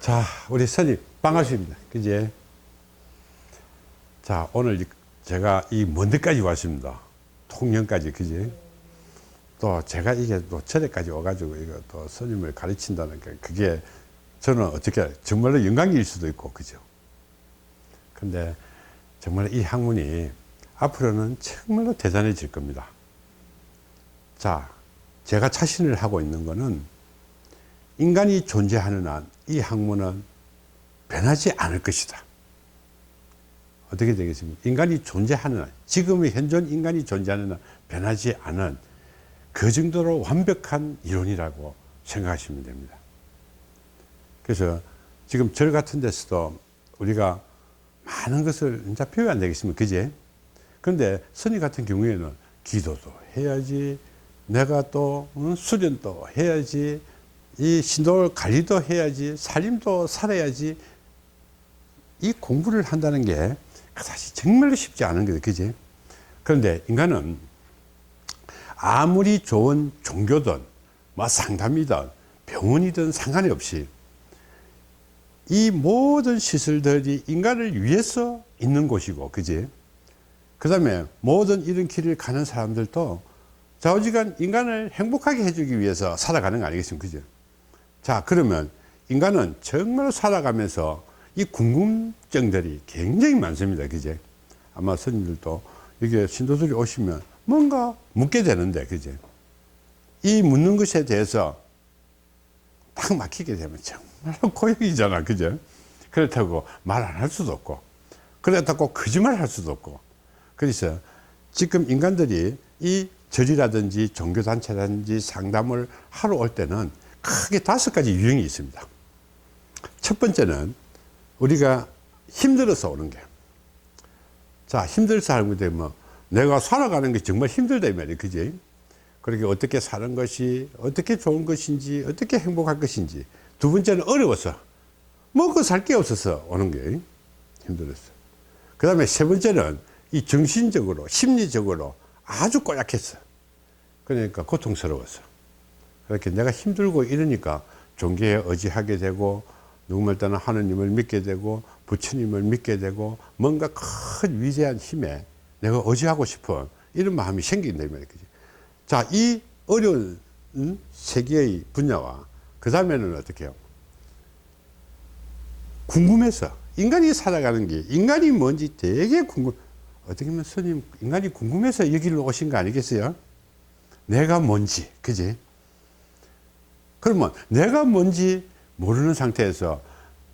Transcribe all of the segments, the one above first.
자, 우리 선임 반갑습니다. 그제? 자, 오늘 제가 이 먼 데까지 왔습니다. 통영까지, 그지? 또 제가 이게 또 절에까지 와가지고 이거 또 선임을 가르친다는 게 그게 저는 어떻게 정말로 영광일 수도 있고, 그죠? 근데 정말 이 학문이 앞으로는 정말로 대단해질 겁니다. 자, 제가 자신을 하고 있는 거는 인간이 존재하는 한 이 학문은 변하지 않을 것이다. 어떻게 되겠습니까? 인간이 존재하는 한, 지금의 현존 인간이 존재하는 한 변하지 않은 그 정도로 완벽한 이론이라고 생각하시면 됩니다. 그래서 지금 절 같은 데서도 우리가 많은 것을 이제 배워야 안 되겠습니까? 그제? 그런데 선임 같은 경우에는 기도도 해야지, 내가 또 수련도 해야지, 이 신도 관리도 해야지, 살림도 살아야지, 이 공부를 한다는 게 사실 정말로 쉽지 않은 거죠. 그지? 그런데 인간은 아무리 좋은 종교든 뭐 상담이든 병원이든 상관이 없이 이 모든 시설들이 인간을 위해서 있는 곳이고, 그지? 그 다음에 모든 이런 길을 가는 사람들도 좌우지간 인간을 행복하게 해주기 위해서 살아가는 거 아니겠습니까? 그죠? 자, 그러면 인간은 정말로 살아가면서 이 궁금증들이 굉장히 많습니다. 그제? 아마 선생님들도 이게 신도들이 오시면 뭔가 묻게 되는데, 그제? 이 묻는 것에 대해서 딱 막히게 되면 정말로 고역이잖아. 그죠? 그렇다고 말 안 할 수도 없고, 그렇다고 거짓말 할 수도 없고. 그래서 지금 인간들이 이 절이라든지 종교단체라든지 상담을 하러 올 때는 크게 5가지 유형이 있습니다. 첫 번째는 우리가 힘들어서 오는 게. 자, 힘들어서 하는 게 뭐, 내가 살아가는 게 정말 힘들다 이 말이에요. 그지? 그렇게 어떻게 사는 것이, 어떻게 좋은 것인지, 어떻게 행복할 것인지. 두 번째는 어려워서, 먹고 살 게 없어서 오는 게 힘들었어. 그 다음에 세 번째는 이 정신적으로, 심리적으로 아주 꼬약했어. 그러니까 고통스러웠어. 그렇게 내가 힘들고 이러니까 종교에 의지하게 되고, 누구말 따는 하느님을 믿게 되고, 부처님을 믿게 되고, 뭔가 큰 위대한 힘에 내가 의지하고 싶은 이런 마음이 생긴다 이 말이야. 자, 이 어려운 세 개의 분야와 그 다음에는 어떻게 해요? 궁금해서, 인간이 살아가는 게 인간이 뭔지 되게 어떻게 보면 스님, 인간이 궁금해서 여기로 오신 거 아니겠어요? 내가 뭔지, 그지? 그러면 내가 뭔지 모르는 상태에서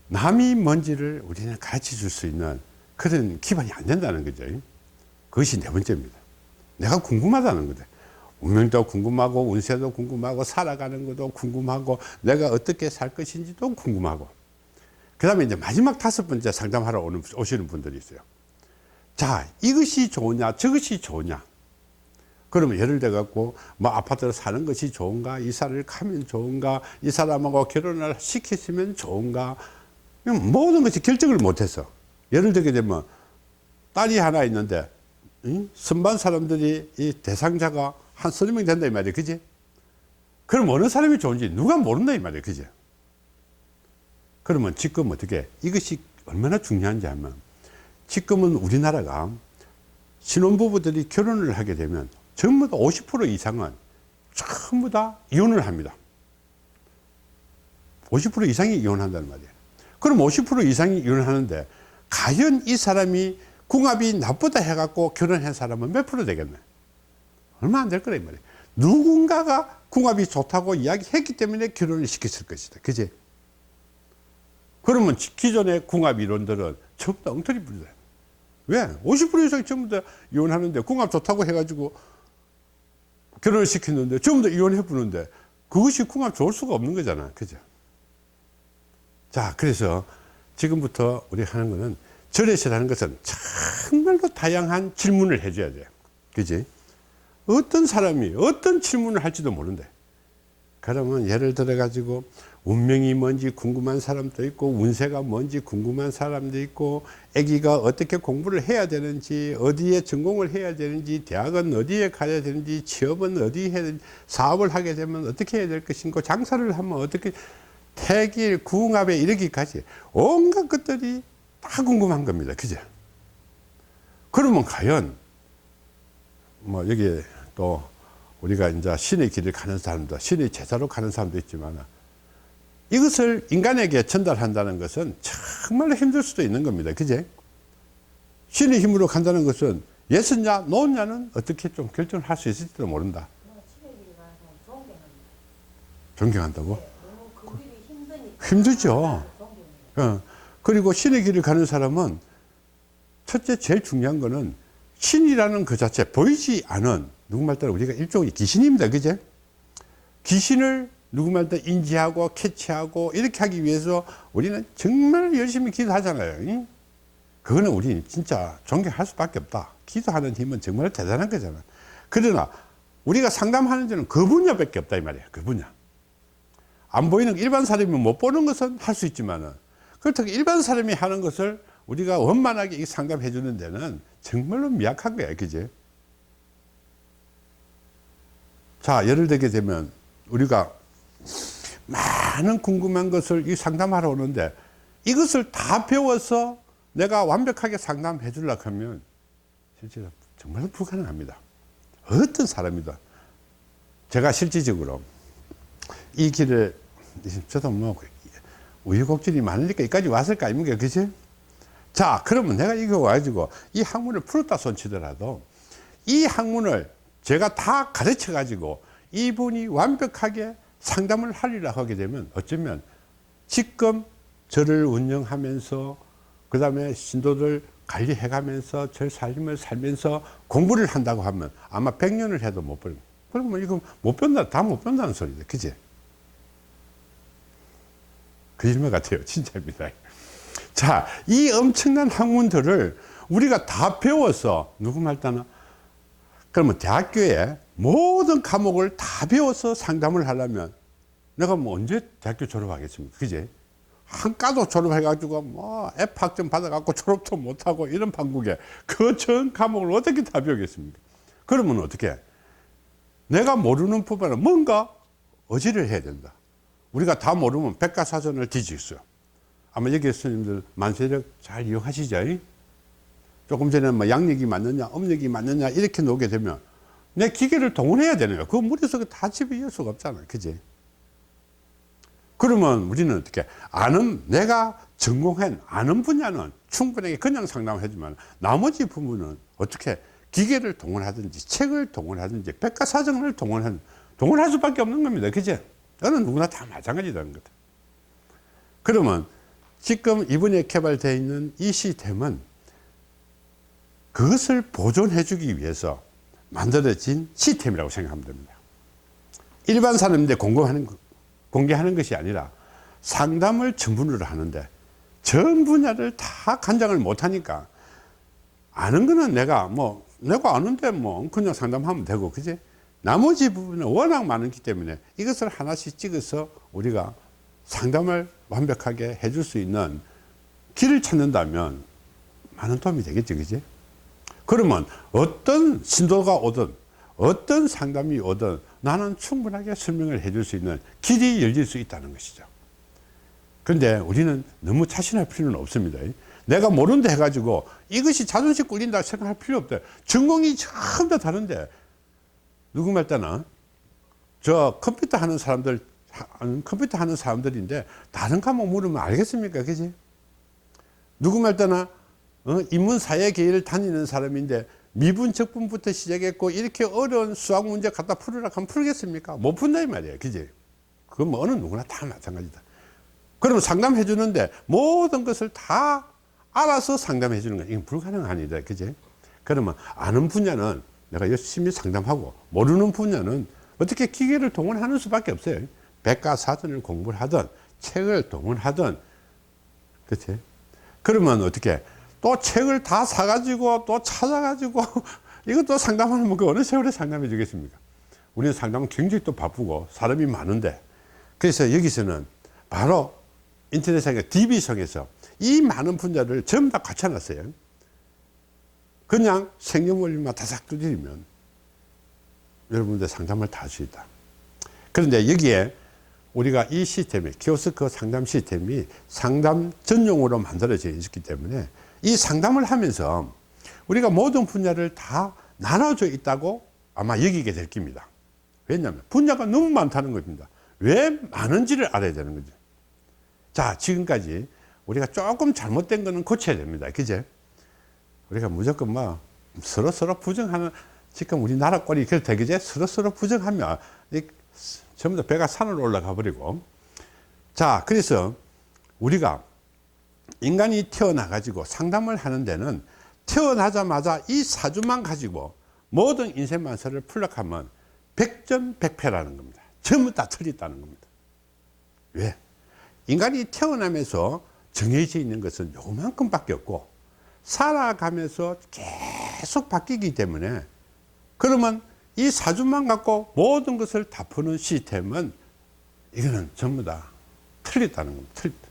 남이 뭔지를 우리는 가르쳐 줄 수 있는 그런 기반이 안 된다는 거죠. 그것이 네 번째입니다. 내가 궁금하다는 거죠. 운명도 궁금하고, 운세도 궁금하고, 살아가는 것도 궁금하고, 내가 어떻게 살 것인지도 궁금하고. 그 다음에 이제 마지막 5번째 상담하러 오시는 분들이 있어요. 자, 이것이 좋으냐, 저것이 좋으냐. 그러면 예를 들어 갖고 뭐 아파트를 사는 것이 좋은가, 이사를 가면 좋은가, 이 사람하고 결혼을 시켰으면 좋은가, 모든 것이 결정을 못해서. 예를 들게 되면 딸이 하나 있는데 선반 사람들이 이 대상자가 한 30명 된다 이 말이에요. 그지? 그럼 어느 사람이 좋은지 누가 모른다 이 말이에요. 그지? 그러면 지금 어떻게, 이것이 얼마나 중요한지 하면, 지금은 우리나라가 신혼부부들이 결혼을 하게 되면 전부 다 50% 이상은 전부 다 이혼을 합니다. 50% 이상이 이혼한다는 말이에요. 그럼 50% 이상이 이혼을 하는데, 과연 이 사람이 궁합이 나쁘다 해갖고 결혼한 사람은 몇 프로 되겠네? 얼마 안 될 거라 이 말이에요. 누군가가 궁합이 좋다고 이야기했기 때문에 결혼을 시켰을 것이다. 그지? 그러면 기존의 궁합 이론들은 전부 다 엉터리 부리다. 왜? 50% 이상이 전부 다 이혼하는데, 궁합 좋다고 해가지고 결혼을 시켰는데 전부 다 이혼해 부는데 그것이 궁합 좋을 수가 없는 거잖아. 그죠? 자, 그래서 지금부터 우리 하는 거는, 절에서라는 것은 정말로 다양한 질문을 해줘야 돼요. 그지? 어떤 사람이 어떤 질문을 할지도 모른대. 그러면 예를 들어 가지고 운명이 뭔지 궁금한 사람도 있고, 운세가 뭔지 궁금한 사람도 있고, 아기가 어떻게 공부를 해야 되는지, 어디에 전공을 해야 되는지, 대학은 어디에 가야 되는지, 취업은 어디에 해야 되는지, 사업을 하게 되면 어떻게 해야 될 것인가, 장사를 하면 어떻게, 태길, 궁합에 이르기까지 온갖 것들이 다 궁금한 겁니다. 그죠? 그러면 과연, 뭐, 여기 또 우리가 이제 신의 길을 가는 사람도, 신의 제자로 가는 사람도 있지만, 이것을 인간에게 전달한다는 것은 정말로 힘들 수도 있는 겁니다. 그제? 신의 힘으로 간다는 것은 예스냐, 노냐는 어떻게 좀 결정을 할 수 있을지도 모른다. 존경한다고? 힘들죠. 그리고 신의 길을 가는 사람은 첫째, 제일 중요한 거는 신이라는 그 자체, 보이지 않은, 누구 말 따라 우리가 일종의 귀신입니다. 그제? 귀신을 누구 말 따라 인지하고 캐치하고 이렇게 하기 위해서 우리는 정말 열심히 기도하잖아요. 그거는 우리 진짜 존경할 수밖에 없다. 기도하는 힘은 정말 대단한 거잖아. 그러나 우리가 상담하는 데는 그 분야밖에 없다 이 말이야. 그 분야. 안 보이는 일반 사람이 못 보는 것은 할 수 있지만은, 그렇다고 일반 사람이 하는 것을 우리가 원만하게 상담해 주는 데는 정말로 미약한 거야. 그지? 자, 예를 들게 되면 우리가 많은 궁금한 것을 상담하러 오는데 이것을 다 배워서 내가 완벽하게 상담해 주려고 하면 실제로 정말 불가능합니다. 어떤 사람이다. 제가 실질적으로 이 길을, 저도 뭐 우여곡절이 많으니까 여기까지 왔을 거 아닙니까? 그치? 자, 그러면 내가 이거 와가지고 이 학문을 풀었다 손치더라도 이 학문을 제가 다 가르쳐 가지고 이분이 완벽하게 상담을 하리라 하게 되면 어쩌면 지금 저를 운영하면서 그 다음에 신도들 관리해 가면서 저 삶을 살면서 공부를 한다고 하면 아마 100년을 해도 못 배워요. 그러면 이거 못 배운다, 다 못 배운다는 소리다. 그지? 거짓말 같아요. 진짜입니다. 자, 이 엄청난 학문들을 우리가 다 배워서, 누구 말따나, 그러면 대학교에 모든 과목을 다 배워서 상담을 하려면 내가 뭐 언제 대학교 졸업하겠습니까? 그지? 한과도 졸업해가지고 뭐 F학점 받아갖고 졸업도 못하고 이런 판국에 그 전 과목을 어떻게 다 배우겠습니까? 그러면 어떻게? 내가 모르는 부분은 뭔가 어지를 해야 된다. 우리가 다 모르면 백과사전을 뒤지겠어요. 아마 여기 스님들 만세력 잘 이용하시죠? 조금 전에 뭐 양력이 맞느냐, 음력이 맞느냐 이렇게 놓게 되면 내 기계를 동원해야 되는 거야. 그 머릿속에 다 집어넣을 수가 없잖아. 그지? 그러면 우리는 어떻게, 내가 전공한 아는 분야는 충분하게 그냥 상담을 해주면 나머지 부분은 어떻게 기계를 동원하든지 책을 동원하든지 백과사전을 동원할 수밖에 없는 겁니다. 그지? 어느 누구나 다 마찬가지라는 거다. 그러면 지금 이번에 개발되어 있는 이 시스템은 그것을 보존해 주기 위해서 만들어진 시스템이라고 생각하면 됩니다. 일반 사람인데 공개하는 것이 아니라 상담을 전문으로 하는데 전 분야를 다 간장을 못하니까 아는 거는 내가 아는데 뭐 그냥 상담하면 되고, 그지? 나머지 부분은 워낙 많기 때문에 이것을 하나씩 찍어서 우리가 상담을 완벽하게 해줄 수 있는 길을 찾는다면 많은 도움이 되겠죠. 그지? 그러면 어떤 신도가 오든 어떤 상담이 오든 나는 충분하게 설명을 해줄 수 있는 길이 열릴 수 있다는 것이죠. 그런데 우리는 너무 자신할 필요는 없습니다. 내가 모른다 해가지고 이것이 자존심 꿀린다 생각할 필요 없대. 전공이 전부 다 다른데, 누구 말따나 저 컴퓨터 하는 사람들인데 다른 과목 물으면 알겠습니까? 그지? 누구 말따나 인문사회계를 다니는 사람인데 미분 적분부터 시작했고 이렇게 어려운 수학 문제 갖다 풀으라 하면 풀겠습니까? 못 푼다 이 말이에요. 그지? 그건 뭐 어느 누구나 다 마찬가지다. 그러면 상담해 주는데 모든 것을 다 알아서 상담해 주는 건 이건 불가능한 일이다. 그지? 그러면 아는 분야는 내가 열심히 상담하고 모르는 분야는 어떻게 기계를 동원하는 수밖에 없어요. 백과사전을 공부를 하든 책을 동원하든. 그치? 그러면 어떻게 또 책을 다 사가지고 또 찾아가지고 이것도 상담하면 그 어느 세월에 상담해 주겠습니까? 우리는 상담은 굉장히 또 바쁘고 사람이 많은데, 그래서 여기서는 바로 인터넷상의 DB성에서 이 많은 분야를 전부 다 갖춰놨어요. 그냥 생년월일만 다삭 두드리면 여러분들 상담을 다 할 수 있다. 그런데 여기에 우리가 이 시스템이, 키오스크 상담 시스템이 상담 전용으로 만들어져 있기 때문에 이 상담을 하면서 우리가 모든 분야를 다 나눠져 있다고 아마 여기게 될 겁니다. 왜냐하면 분야가 너무 많다는 겁니다. 왜 많은지를 알아야 되는 거죠. 자, 지금까지 우리가 조금 잘못된 거는 고쳐야 됩니다. 그제? 우리가 무조건 뭐 서로 부정하는, 지금 우리나라 꼴이 그렇다. 그제? 서로 부정하면 전부 다 배가 산으로 올라가 버리고. 자, 그래서 우리가 인간이 태어나 가지고 상담을 하는 데는 태어나자마자 이 사주만 가지고 모든 인생 만사를 풀락하면 백전백패라는 겁니다. 전부 다 틀렸다는 겁니다. 왜? 인간이 태어나면서 정해져 있는 것은 요만큼밖에 없고 살아가면서 계속 바뀌기 때문에, 그러면 이 사주만 갖고 모든 것을 다 푸는 시스템은 이거는 전부 다 틀렸다는 겁니다. 틀렸다.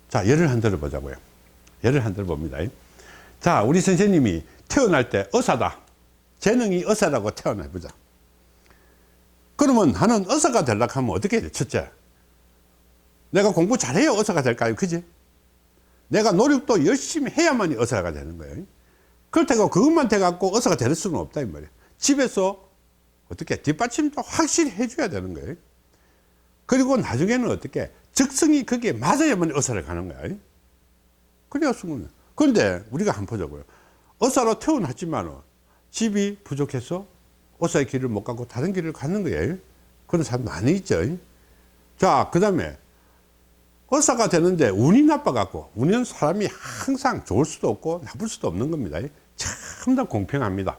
자, 예를 한 들어 보자고요. 예를 한 들어 봅니다. 자, 우리 선생님이 태어날 때 의사다. 재능이 의사라고 태어나보자. 그러면 나는 의사가 되려고 하면 어떻게 해야 돼? 첫째, 내가 공부 잘해야 의사가 될까요? 그지? 내가 노력도 열심히 해야만이 의사가 되는 거예요. 그렇다고 그것만 돼갖고 의사가 될 수는 없다 이 말이에요. 집에서 어떻게 뒷받침도 확실히 해줘야 되는 거예요. 그리고 나중에는 어떻게 적성이 거기에 맞아야만 의사를 가는 거예요. 그래야 수고는. 그런데 우리가 한번 보자고요. 의사로 태어났지만 집이 부족해서 의사의 길을 못 가고 다른 길을 가는 거예요. 그런 사람 많이 있죠. 자, 그 다음에 의사가 되는데 운이 나빠갖고, 운은 사람이 항상 좋을 수도 없고 나쁠 수도 없는 겁니다. 참 다 공평합니다.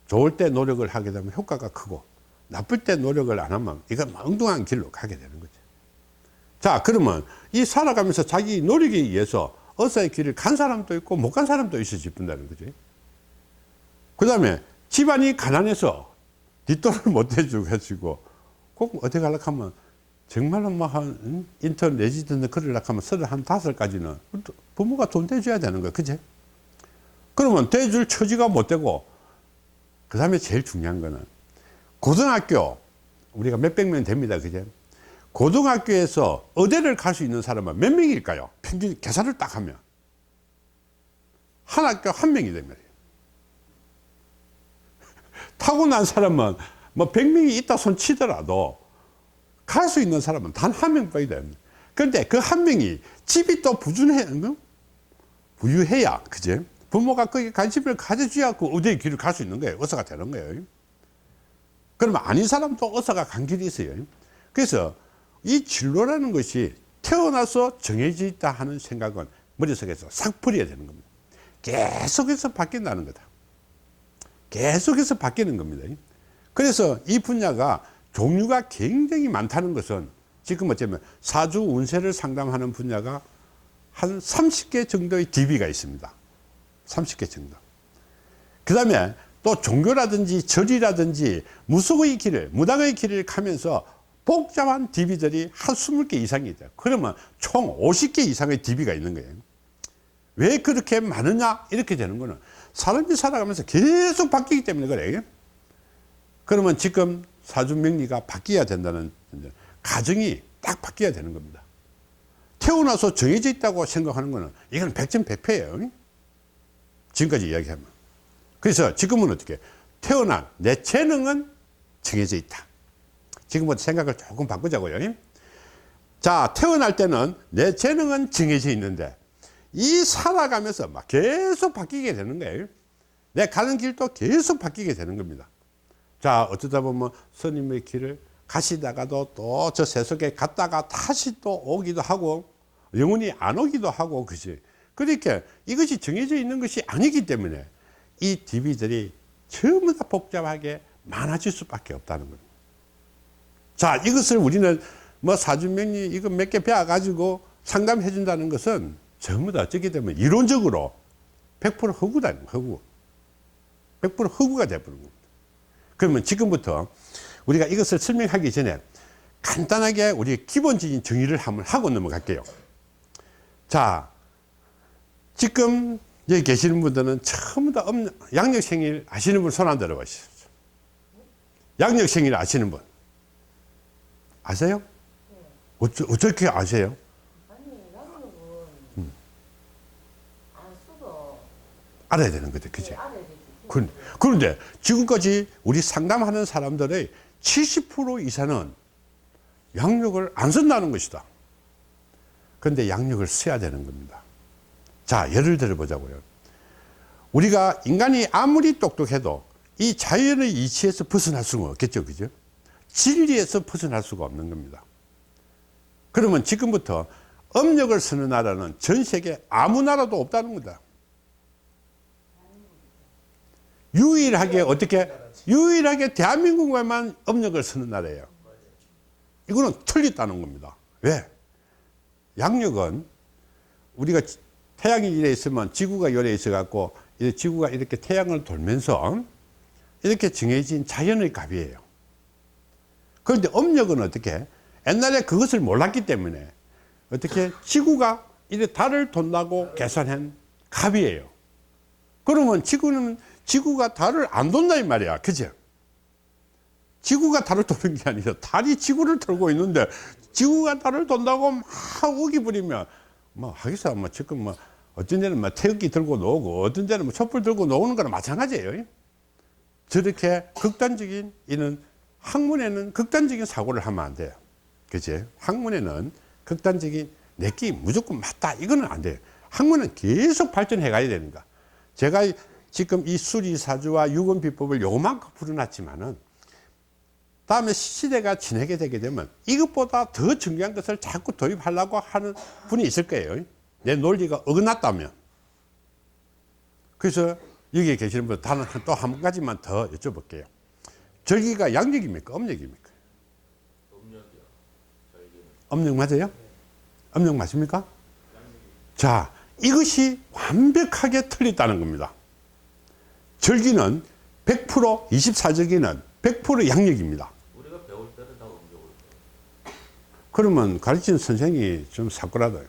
좋을 때 노력을 하게 되면 효과가 크고, 나쁠 때 노력을 안 하면 이건 엉뚱한 길로 가게 되는 거죠. 자, 그러면 이 살아가면서 자기 노력에 의해서 의사의 길을 간 사람도 있고 못 간 사람도 있어 싶은다는 거죠. 그 다음에 집안이 가난해서 뒷돈을 못 해주고 꼭 어디 가려고 하면 정말로 뭐 한 인턴 레지던트 그러려고 하면 35까지는 부모가 돈 대줘야 되는 거예요. 그제? 그러면 대줄 처지가 못 되고, 그 다음에 제일 중요한 거는 고등학교, 우리가 몇백 명 됩니다. 그제? 고등학교에서 의대를 갈 수 있는 사람은 몇 명일까요? 평균 계산을 딱 하면 한 학교 한 명이 됩니다. 타고난 사람은 뭐 100명이 있다 손 치더라도 갈 수 있는 사람은 단 한 명뿐이 됩니다. 그런데 그 한 명이 집이 또 부유해야, 그제? 부모가 거기에 관심을 가져줘야 그 의대의 길을 갈 수 있는 거예요. 의사가 되는 거예요. 그러면 아닌 사람도 의사가 간 길이 있어요. 그래서 이 진로라는 것이 태어나서 정해져 있다 하는 생각은 머릿속에서 싹 버려야 되는 겁니다. 계속해서 바뀐다는 거다. 계속해서 바뀌는 겁니다. 그래서 이 분야가 종류가 굉장히 많다는 것은, 지금 어쩌면 사주 운세를 상담하는 분야가 한 30개 정도의 DB가 있습니다. 30개 정도. 그 다음에 또 종교라든지 절이라든지 무속의 길을, 무당의 길을 가면서 복잡한 DB들이 한 20개 이상이 있다. 그러면 총 50개 이상의 DB가 있는 거예요. 왜 그렇게 많으냐? 이렇게 되는 거는 사람이 살아가면서 계속 바뀌기 때문에 그래요. 그러면 지금 사주 명리가 바뀌어야 된다는 가정이 딱 바뀌어야 되는 겁니다. 태어나서 정해져 있다고 생각하는 거는 이건 백전백패예요. 지금까지 이야기하면. 그래서 지금은 어떻게? 태어난 내 재능은 정해져 있다. 지금부터 생각을 조금 바꾸자고요. 자, 태어날 때는 내 재능은 정해져 있는데 이 살아가면서 막 계속 바뀌게 되는 거예요. 내 가는 길도 계속 바뀌게 되는 겁니다. 자, 어쩌다 보면 스님의 길을 가시다가도 또 저 세속에 갔다가 다시 또 오기도 하고 영원히 안 오기도 하고, 그지? 그러니까 이것이 정해져 있는 것이 아니기 때문에 이 DB들이 전부 다 복잡하게 많아질 수밖에 없다는 겁니다. 자, 이것을 우리는 뭐 사주명리 이거 몇 개 배워가지고 상담해 준다는 것은 전부 다 어떻게 되면 이론적으로 100% 허구다, 허구. 100% 허구가 되어버린 겁니다. 그러면 지금부터 우리가 이것을 설명하기 전에 간단하게 우리 기본적인 정의를 한번 하고 넘어갈게요. 자, 지금 여기 계시는 분들은 전부 다 양력생일 아시는 분 손 안 들어보시죠? 양력생일 아시는 분. 아세요? 어떻게 아세요? 아니, 양력은 안 써도 알아야 되는 거죠. 그죠? 알아야 되지. 그런데 지금까지 우리 상담하는 사람들의 70% 이상은 양력을 안 쓴다는 것이다. 그런데 양력을 써야 되는 겁니다. 자, 예를 들어 보자고요. 우리가 인간이 아무리 똑똑해도 이 자연의 이치에서 벗어날 수가 없겠죠. 그죠? 진리에서 벗어날 수가 없는 겁니다. 그러면 지금부터 음력을 쓰는 나라는 전 세계 아무 나라도 없다는 거다. 유일하게 대한민국에만 음력을 쓰는 나라예요. 이거는 틀렸다는 겁니다. 왜? 양력은 우리가 태양이 이래 있으면 지구가 요래 있어 갖고 지구가 이렇게 태양을 돌면서 이렇게 정해진 자연의 값이에요. 그런데 음력은 어떻게? 옛날에 그것을 몰랐기 때문에 어떻게 지구가 이래 달을 돈다고 계산한 값이에요. 그러면 지구가 달을 안 돈다 이 말이야. 그죠? 지구가 달을 도는 게 아니라 달이 지구를 돌고 있는데 지구가 달을 돈다고 막 우기 부리면 뭐 하겠어. 뭐 지금 뭐 어떤 데는 뭐 태극기 들고 노고 어떤 데는 뭐 촛불 들고 노는 거랑 마찬가지예요. 저렇게 극단적인 이는 학문에는 극단적인 사고를 하면 안 돼요. 그치? 학문에는 극단적인 내끼 무조건 맞다 이거는 안 돼요. 학문은 계속 발전해 가야 되는 거야. 제가 지금 이 수리사주와 유건비법을 요만큼 풀어놨지만은 다음에 시대가 지나게 되게 되면 이것보다 더 중요한 것을 자꾸 도입하려고 하는 분이 있을 거예요. 내 논리가 어긋났다면. 그래서 여기에 계시는 분 다른 또 한 가지만 더 여쭤볼게요. 절기가 양력입니까? 음력입니까? 음력이요. 음력 맞아요? 음력 맞습니까? 자, 이것이 완벽하게 틀렸다는 겁니다. 절기는 100% 24절기는 100% 양력입니다. 우리가 배울 때는 다 음력으로 배워요. 그러면 가르치는 선생이 좀 사꾸라다. 아니,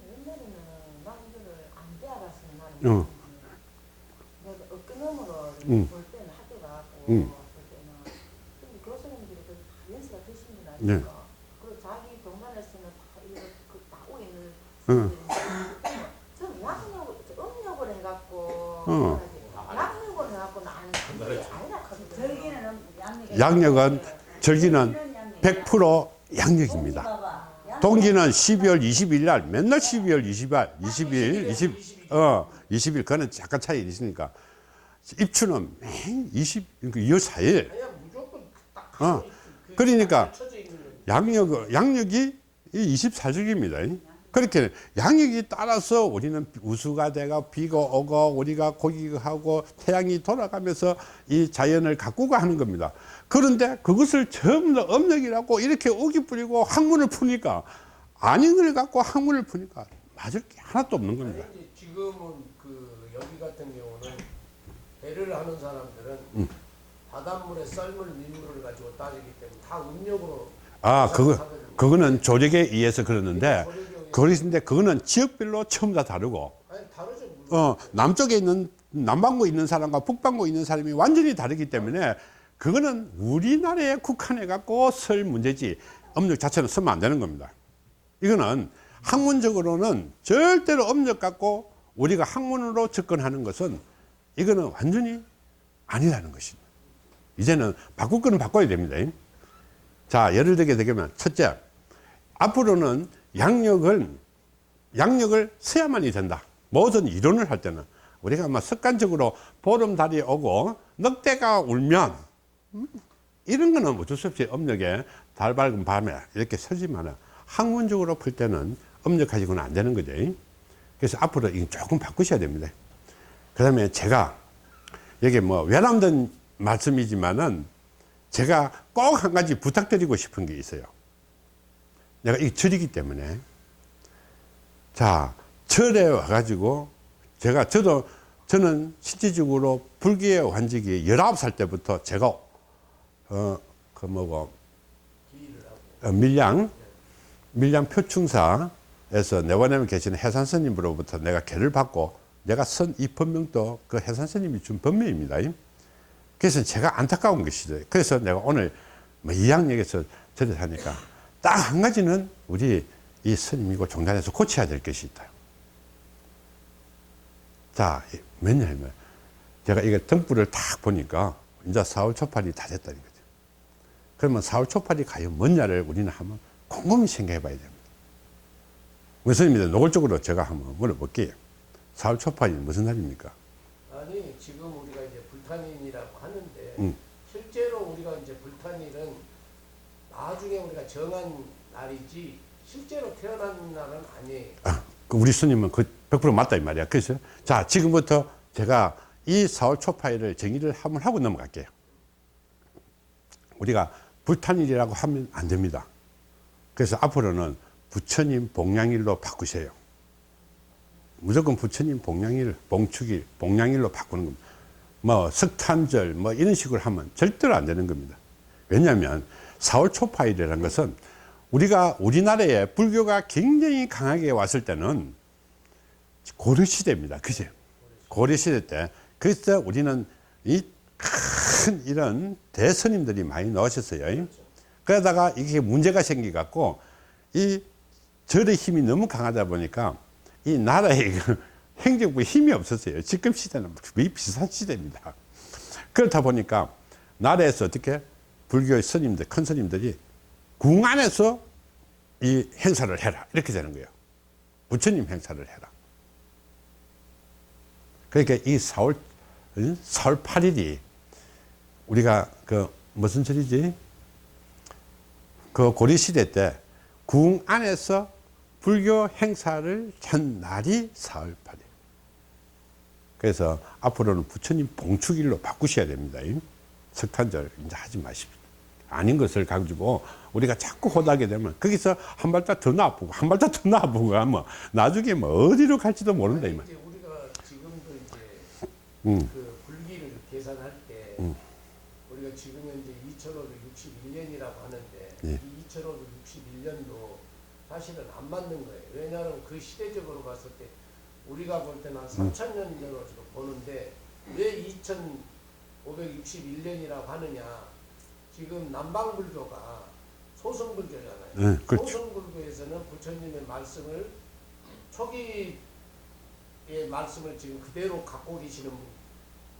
옛날에는 남들을 안 돼 알았으면 나는 내가 어깨너머로 볼 때는 학교 가고 볼 때는 근데 교수님들이 다 연세가 드신 분 아니까 네. 그리고 자기 동반에서는 다 이거 다 오고 있는 좀 양력을 음력을 해갖고 양력을 해갖고는 아니라 하거든. 양력은 절기는 100% 양력입니다. 동기는 12월 20일 날 맨날 12월 20일 그거는 약간 차이 있으니까 입추는 맨 2월 4일. 그러니까 양력이 24절기입니다. 그렇게 양력이 따라서 우리는 우수가 되고 비가 오고 우리가 고기하고 태양이 돌아가면서 이 자연을 가꾸고 하는 겁니다. 그런데 그것을 전부 다 음력이라고 이렇게 우기 뿌리고 학문을 푸니까 아닌 걸 갖고 학문을 푸니까 맞을 게 하나도 없는 겁니다. 아니, 지금은 그 여기 같은 경우는 배를 하는 사람들은 바닷물에 썰물 민물을 가지고 따지기 때문에 다 음력으로 그거는 조력에 의해서 그러는데 그런데 그거는 지역별로 전부 다 다르고 아니 다르죠. 남쪽에 있는 남반구 있는 사람과 북반구 있는 사람이 완전히 다르기 때문에 그거는 우리나라에 국한해 갖고 설 문제지 음력 자체는 쓰면 안 되는 겁니다. 이거는 학문적으로는 절대로 음력 갖고 우리가 학문으로 접근하는 것은 이거는 완전히 아니라는 것입니다. 이제는 바꿀 거는 바꿔야 됩니다. 자, 예를 들게 되면 첫째, 앞으로는 양력을 써야만이 된다. 모든 이론을 할 때는 우리가 아마 습관적으로 보름달이 오고 늑대가 울면 이런 거는 어쩔 수 없이 음력에 달 밝은 밤에 이렇게 서지만 학문적으로 풀 때는 음력 가지고는 안 되는 거죠. 그래서 앞으로 이거 조금 바꾸셔야 됩니다. 그 다음에 제가 여기 뭐 외람된 말씀이지만은 제가 꼭 한 가지 부탁드리고 싶은 게 있어요. 내가 이 절이기 때문에. 자, 절에 와가지고 저는 실질적으로 불교에 온 적이 19살 때부터 제가 밀양 표충사에서 내원에 계시는 해산 스님으로부터 내가 계를 받고 내가 선 이 법명도 그 해산 스님이 준 법명입니다. 그래서 제가 안타까운 것이죠. 그래서 내가 오늘 뭐 이양역에서 저래 하니까 딱 한 가지는 우리 이 스님이고 종단에서 고쳐야 될 것이 있다. 자, 뭐냐면 제가 이게 등불을 딱 보니까 이제 4월 초팔이 다 됐다는 거죠. 그러면 4월 초팔이 과연 뭐냐를 우리는 한번 곰곰이 생각해 봐야 됩니다. 우리 스님들 노골적으로 제가 한번 물어볼게요. 4월 초팔이 무슨 날입니까? 아니 지금 우리가 이제 불탄일이라고 하는데 실제로 우리가 이제 불탄일은 나중에 우리가 정한 날이지 실제로 태어난 날은 아니에요. 우리 스님은 그 100% 맞다 이 말이야. 그래서 자, 지금부터 제가 이 4월 초파일을 정의를 한번 하고 넘어갈게요. 우리가 불탄일이라고 하면 안 됩니다. 그래서 앞으로는 부처님 복량일로 바꾸세요. 무조건 부처님 복량일, 봉축일, 복량일로 바꾸는 겁니다. 뭐 석탄절 뭐 이런 식으로 하면 절대로 안 되는 겁니다. 왜냐하면 4월 초파일이라는 것은 우리나라에 불교가 굉장히 강하게 왔을 때는 고려시대입니다. 그죠? 고려시대 때. 그래서 우리는 이 큰 이런 대스님들이 많이 나오셨어요. 그러다가 이게 문제가 생겨갖고 이 절의 힘이 너무 강하다 보니까 이 나라에 행정부에 힘이 없었어요. 지금 시대는 거의 비슷한 시대입니다. 그렇다 보니까 나라에서 어떻게 불교의 스님들, 큰 스님들이 궁 안에서 이 행사를 해라. 이렇게 되는 거예요. 부처님 행사를 해라. 그러니까 이 4월 8일이 우리가 그 무슨 절이지? 그 고려시대 때 궁 안에서 불교 행사를 한 날이 4월 8일. 그래서 앞으로는 부처님 봉축일로 바꾸셔야 됩니다. 석탄절 이제 하지 마십시오. 아닌 것을 가지고 우리가 자꾸 호다게 되면 거기서 한 발짝 더 나아보고 한 발짝 더 나아보고 하면 나중에 뭐 어디로 갈지도 모른다 이 말. 이제 우리가 지금도 이제 그 불기를 계산할 때 우리가 지금 현재 2561년이라고 하는데 예. 이 2561년도 사실은 안 맞는 거예요. 왜냐하면 그 시대적으로 봤을 때 우리가 볼 때는 한 3000년으로 지금 보는데 왜 2561년이라고 하느냐? 지금 남방불교가 소승불교잖아요. 네, 그렇죠. 소승불교에서는 부처님의 말씀을 초기의 말씀을 지금 그대로 갖고 계시는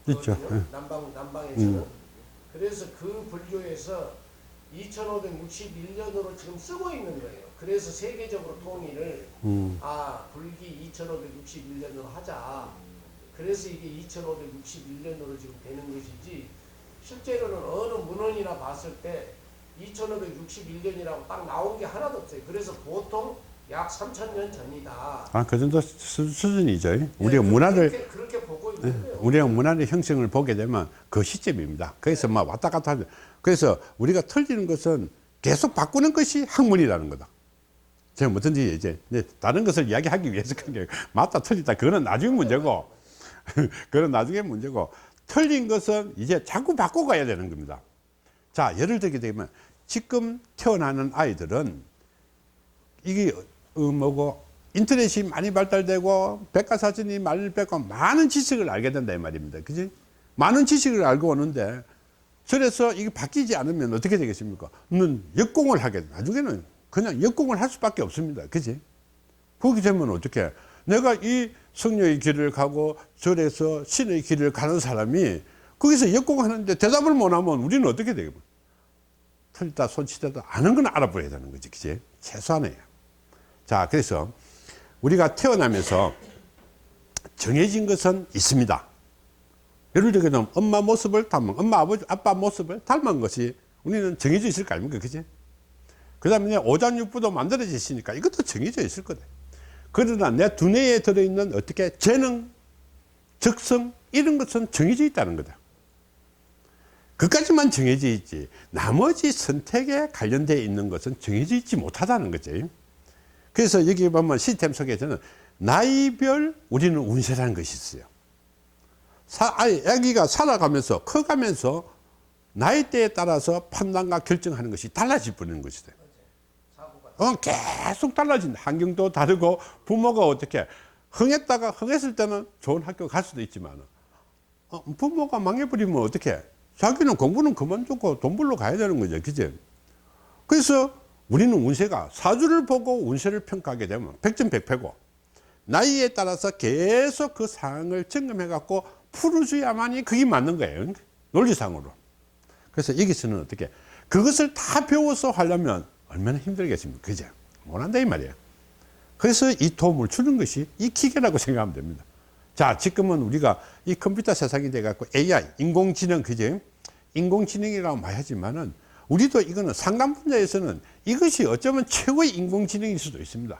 있죠. 거거든요. 남방에서는. 그래서 그 불교에서 2561년으로 지금 쓰고 있는 거예요. 그래서 세계적으로 통일을 불기 2561년으로 하자. 그래서 이게 2561년으로 지금 되는 것이지 실제로는 어느 문헌이나 봤을 때 2561년이라고 딱 나온 게 하나도 없어요. 그래서 보통 약 3000년 전이다. 그 정도 수준이죠. 우리가 네, 문화를 그렇게 보고 있는 거예요. 우리가 문화의 형성을 보게 되면 그 시점입니다. 그래서 막 왔다 갔다 하죠. 그래서 우리가 틀리는 것은 계속 바꾸는 것이 학문이라는 거다. 제가 뭐든지 이제 다른 것을 이야기하기 위해서 그런 게 맞다 틀리다 그거는 나중에 문제고 그건 나중에 문제고 틀린 것은 이제 자꾸 바꿔가야 되는 겁니다. 자, 예를 들게 되면 지금 태어나는 아이들은 이게 뭐고 인터넷이 많이 발달되고 백과사전이 많이 뺏고 많은 지식을 알게 된다 이 말입니다. 그지? 많은 지식을 알고 오는데 그래서 이게 바뀌지 않으면 어떻게 되겠습니까? 역공을 하게 돼. 나중에는 그냥 역공을 할 수밖에 없습니다. 그지? 그렇게 되면 어떻게? 내가 이 성녀의 길을 가고 절에서 신의 길을 가는 사람이 거기서 역공하는데 대답을 못하면 우리는 어떻게 되겠습니까? 틀리다 손치다도 아는 건 알아버려야 되는 거지. 그지? 최소한이에요. 자, 그래서 우리가 태어나면서 정해진 것은 있습니다. 예를 들면 엄마 모습을 닮은, 엄마, 아버지, 아빠 모습을 닮은 것이 우리는 정해져 있을 거 아닙니까? 그지? 그 다음에 오장육부도 만들어져 있으니까 이것도 정해져 있을 거다. 그러나 내 두뇌에 들어있는 어떻게 재능, 적성, 이런 것은 정해져 있다는 거다. 그까지만 정해져 있지, 나머지 선택에 관련되어 있는 것은 정해져 있지 못하다는 거지. 그래서 여기 보면 시스템 속에서는 나이별 우리는 운세라는 것이 있어요. 아기가 살아가면서 커가면서 나이대에 따라서 판단과 결정하는 것이 달라질 뿐인 것이다. 계속 달라진다. 환경도 다르고 부모가 어떻게 흥했을 때는 좋은 학교 갈 수도 있지만 부모가 망해버리면 어떻게 자기는 공부는 그만두고 돈 벌러 가야 되는 거죠. 그죠? 그래서 우리는 운세가 사주를 보고 운세를 평가하게 되면 100점 100패고 나이에 따라서 계속 그 상황을 점검해 갖고 풀어줘야만이 그게 맞는 거예요. 논리상으로. 그래서 여기서는 어떻게 그것을 다 배워서 하려면 얼마나 힘들겠습니까? 그죠? 못한다 이 말이에요. 그래서 이 도움을 주는 것이 이 기계라고 생각하면 됩니다. 자, 지금은 우리가 이 컴퓨터 세상이 돼 갖고 AI, 인공지능, 그죠? 인공지능이라고 말하지만은 우리도 이거는 상담 분야에서는 이것이 어쩌면 최고의 인공지능일 수도 있습니다.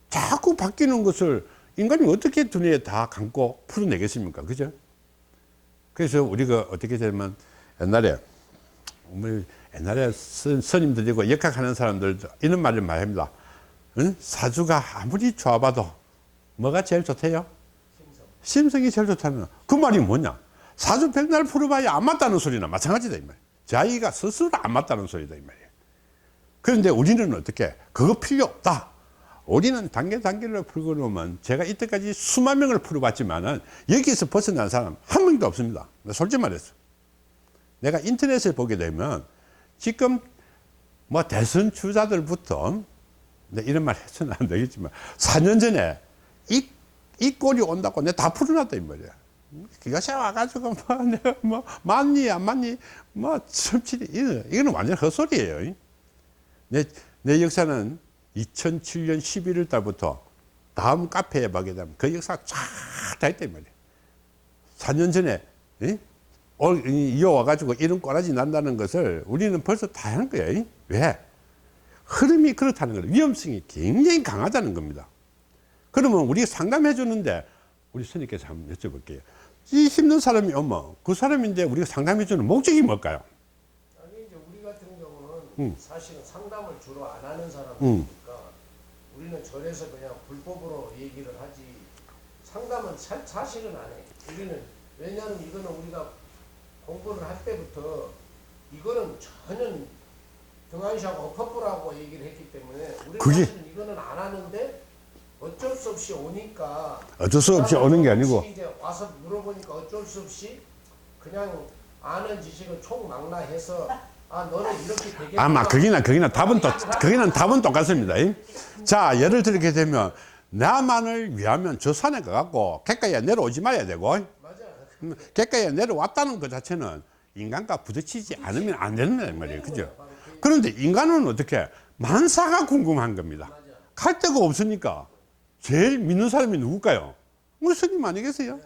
자꾸 바뀌는 것을 인간이 어떻게 두뇌에 다 감고 풀어내겠습니까? 그죠? 그래서 우리가 어떻게 되면 옛날에 스님들이고 역학하는 사람들도 이런 말을 많이 합니다. 응? 사주가 아무리 좋아봐도 뭐가 제일 좋대요? 심성이 제일 좋다는 그 말이 뭐냐? 사주 백날 풀어봐야 안 맞다는 소리나 마찬가지다 이 말이에요. 자기가 스스로 안 맞다는 소리다 이 말이에요. 그런데 우리는 어떻게 그거 필요 없다. 우리는 단계를 풀고 놓으면 제가 이때까지 수만 명을 풀어봤지만은 여기서 벗어난 사람 한 명도 없습니다. 솔직히 말해서 내가 인터넷에 보게 되면 지금 뭐 대선 주자들부터 이런 말 해서는 안 되겠지만 4년 전에 이 꼴이 온다고 내가 다 풀어놨다 이 말이야. 그것이 와가지고 뭐 내가 뭐 맞니 안 맞니 뭐 솔직히 이거는 완전 헛소리예요. 내 역사는 2007년 11월 달부터 다음 카페에 보게 되면 그 역사가 쫙 다 있단 말이에요. 4년 전에 이어와가지고 이런 꼬라지 난다는 것을 우리는 벌써 다 하는 거예요. 왜? 흐름이 그렇다는 거예요. 위험성이 굉장히 강하다는 겁니다. 그러면 우리가 상담해 주는데 우리 스님께서 한번 여쭤볼게요. 이 힘든 사람이 오면 그 사람인데 우리가 상담해 주는 목적이 뭘까요? 아니 이제 우리 같은 경우는 사실은 상담을 주로 안 하는 사람이니까 우리는 절에서 그냥 불법으로 얘기를 하지 상담은 사실은 안 해. 우리는 왜냐하면 이거는 우리가 공부를 할 때부터 이거는 전혀 등한시하고 엎어보라고 얘기를 했기 때문에 우리는 사실은 이거는 안 하는데 어쩔 수 없이 오니까 어쩔 수 없이 오는 게 아니고 이제 와서 물어보니까 어쩔 수 없이 그냥 아는 지식을 총망라해서 아 너는 이렇게 되겠구나. 아마 거기는 답은 똑같습니다. 자, 예를 들게 되면 나만을 위하면 저 산에 가갖고 객가에 내려오지 말아야 되고 맞아. 객가에 내려왔다는 것 자체는 인간과 부딪히지 않으면 안 되는 말이에요. 그죠? 그런데 인간은 어떻게 만사가 궁금한 겁니다. 갈 데가 없으니까 제일 믿는 사람이 누굴까요? 우리 스님 아니겠어요?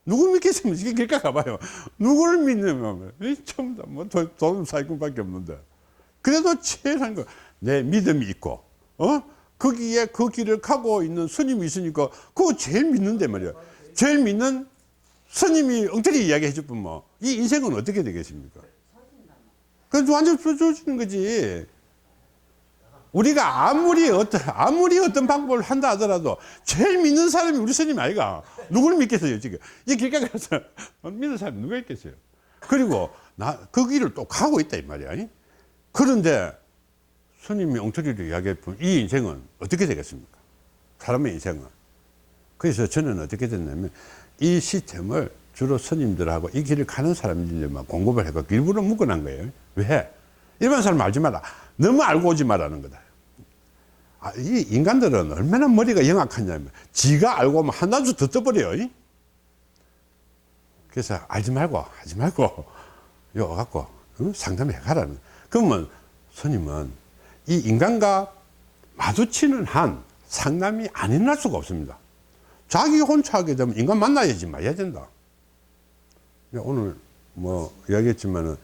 누구 믿겠으면 이게 길가 가봐요. 누구를 믿냐면 전부 다 뭐 돈 사기꾼밖에 없는데 그래도 제일 한 거 내 믿음이 있고 거기에 그 길을 가고 있는 스님이 있으니까 그거 제일 믿는데 말이야. 제일 믿는 스님이 엉터리 이야기 해줄 뿐 이 인생은 어떻게 되겠습니까? 그래서 완전 써주는 거지. 우리가 아무리 어떤 방법을 한다 하더라도 제일 믿는 사람이 우리 스님 아이가. 누구를 믿겠어요, 지금? 이 길가 가서 믿는 사람이 누가 있겠어요? 그리고 그 길을 또 가고 있다, 이 말이야. 그런데 스님이 엉터리로 이야기했던 이 인생은 어떻게 되겠습니까? 사람의 인생은. 그래서 저는 어떻게 됐냐면 이 시스템을 주로 스님들하고 이 길을 가는 사람들만 공급을 해서 일부러 묶어놓은 거예요. 왜? 일반 사람 알지 마라. 너무 알고 오지 말라는 거다. 이 인간들은 얼마나 머리가 영악하냐면 지가 알고 오면 하나도 더 떠버려요. 그래서 알지 말고 하지 말고 요 와갖고 상담해 가라는. 그러면 스님은 이 인간과 마주치는 한 상담이 안 일어날 수가 없습니다. 자기 혼자 하게 되면 인간 만나야지 말아야 된다. 오늘 뭐 이야기했지만은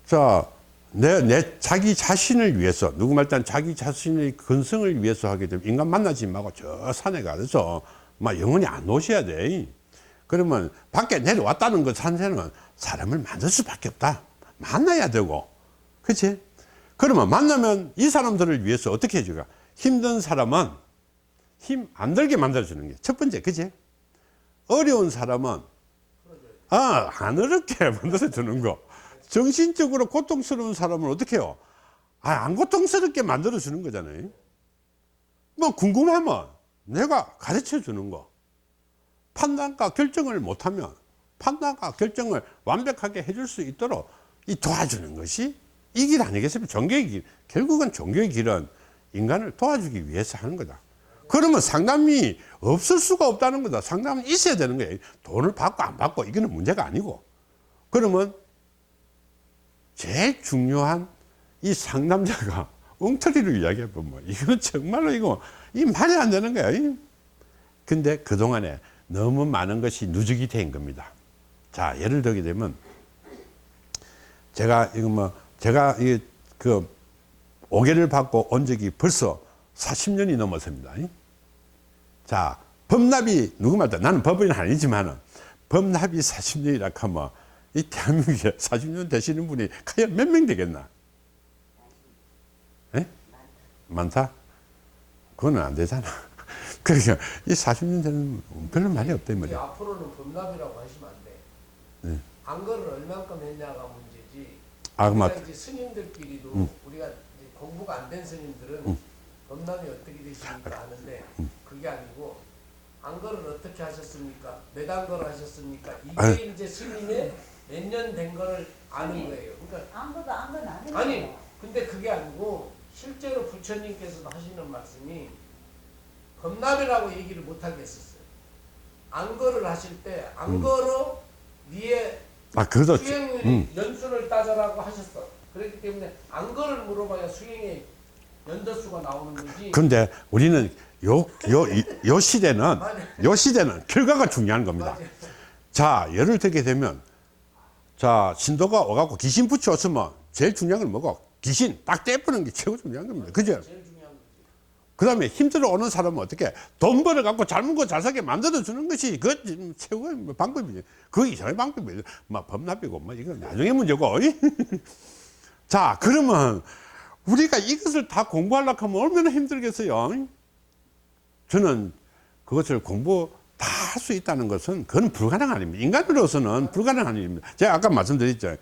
자, 내 자기 자신을 위해서 누구 말단 자기 자신의 근성을 위해서 하게 되면 인간 만나지 말고 저 산에 가서 막 영원히 안 오셔야 돼. 그러면 밖에 내려왔다는 것 자체는 사람을 만들 수밖에 없다. 만나야 되고, 그렇지? 그러면 만나면 이 사람들을 위해서 어떻게 해주가? 힘든 사람은 힘 안 들게 만들어주는 게 첫 번째, 그치? 어려운 사람은 안 어렵게 만들어주는 거. 정신적으로 고통스러운 사람은 어떻게 해요? 안 고통스럽게 만들어주는 거잖아요. 뭐 궁금하면 내가 가르쳐 주는 거. 판단과 결정을 못하면 판단과 결정을 완벽하게 해줄 수 있도록 이 도와주는 것이 이 길 아니겠습니까? 종교의 길. 결국은 종교의 길은 인간을 도와주기 위해서 하는 거다. 그러면 상담이 없을 수가 없다는 거다. 상담은 있어야 되는 거예요. 돈을 받고 안 받고 이거는 문제가 아니고. 그러면 제일 중요한 이 상담자가 엉터리로 이야기해보면 뭐 이건 정말로 이 말이 안 되는 거야. 근데 그동안에 너무 많은 것이 누적이 된 겁니다. 자, 예를 들게 되면 제가 제가 그 5개를 받고 온 적이 벌써 40년이 넘었습니다. 자, 법납이 누구 말다 나는 법인은 아니지만 법납이 40년이라 하면 이 대한민국에 40년 되시는 분이 과연 몇 명 되겠나? 예? 많다? 그건 안 되잖아. 그러니까 이 40년 되는 별로 많이 없단 말이야. 앞으로는 법납이라고 하시면 안 돼. 네. 안거를 얼만큼 했냐가 문제지. 아, 우리가 이제 스님들끼리도 우리가 이제 공부가 안 된 스님들은 법납이 어떻게 되십니까 하는데 그게 아니고 안거를 어떻게 하셨습니까? 몇 안거를 하셨습니까? 이게 아유. 이제 스님의 몇 년 된 거를 아는 거예요. 그러니까 아무도 안건 아니에요. 아니 근데 그게 아니고 실제로 부처님께서도 하시는 말씀이 법납이라고 얘기를 못 하겠었어요. 안거를 하실 때 안거로 니의 그래도 수행률 연수를 따져라고 하셨어. 그렇기 때문에 안거를 물어봐야 수행의 연도수가 나오는 거지. 근데 우리는 요 시대는 결과가 중요한 겁니다. 맞아요. 자, 예를 들게 되면 자, 신도가 와갖고 귀신 붙여왔으면 제일 중요한 건 뭐고? 귀신 딱 떼부는 게 최고 중요한 겁니다. 그죠? 제일 중요한 거지. 그 다음에 힘들어 오는 사람은 어떻게 돈 벌어갖고 잘 먹고 잘 살게 만들어주는 것이 그 최고의 방법이지. 그 이상의 방법이죠. 법납이고, 이건 나중에 문제고. 자, 그러면 우리가 이것을 다 공부하려고 하면 얼마나 힘들겠어요. 저는 그것을 공부 다 할 수 있다는 것은 그건 불가능 아닙니다. 인간으로서는 불가능한 일입니다. 제가 아까 말씀드렸죠.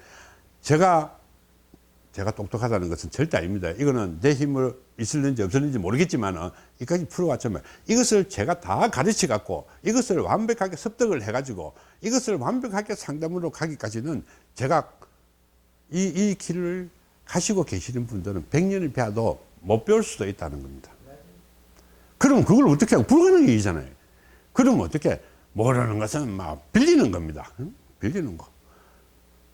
제가 똑똑하다는 것은 절대 아닙니다. 이거는 내 힘을 있을는지 없을는지 모르겠지만 이까지 풀어왔지만 이것을 제가 다 가르쳐 갖고 이것을 완벽하게 습득을 해 가지고 이것을 완벽하게 상담으로 가기까지는 제가 이 길을 가시고 계시는 분들은 100년을 배워도 못 배울 수도 있다는 겁니다. 그럼 그걸 어떻게 하고 불가능한 일이잖아요. 그러면 어떻게 모르는 것은 막 빌리는 겁니다. 빌리는 거.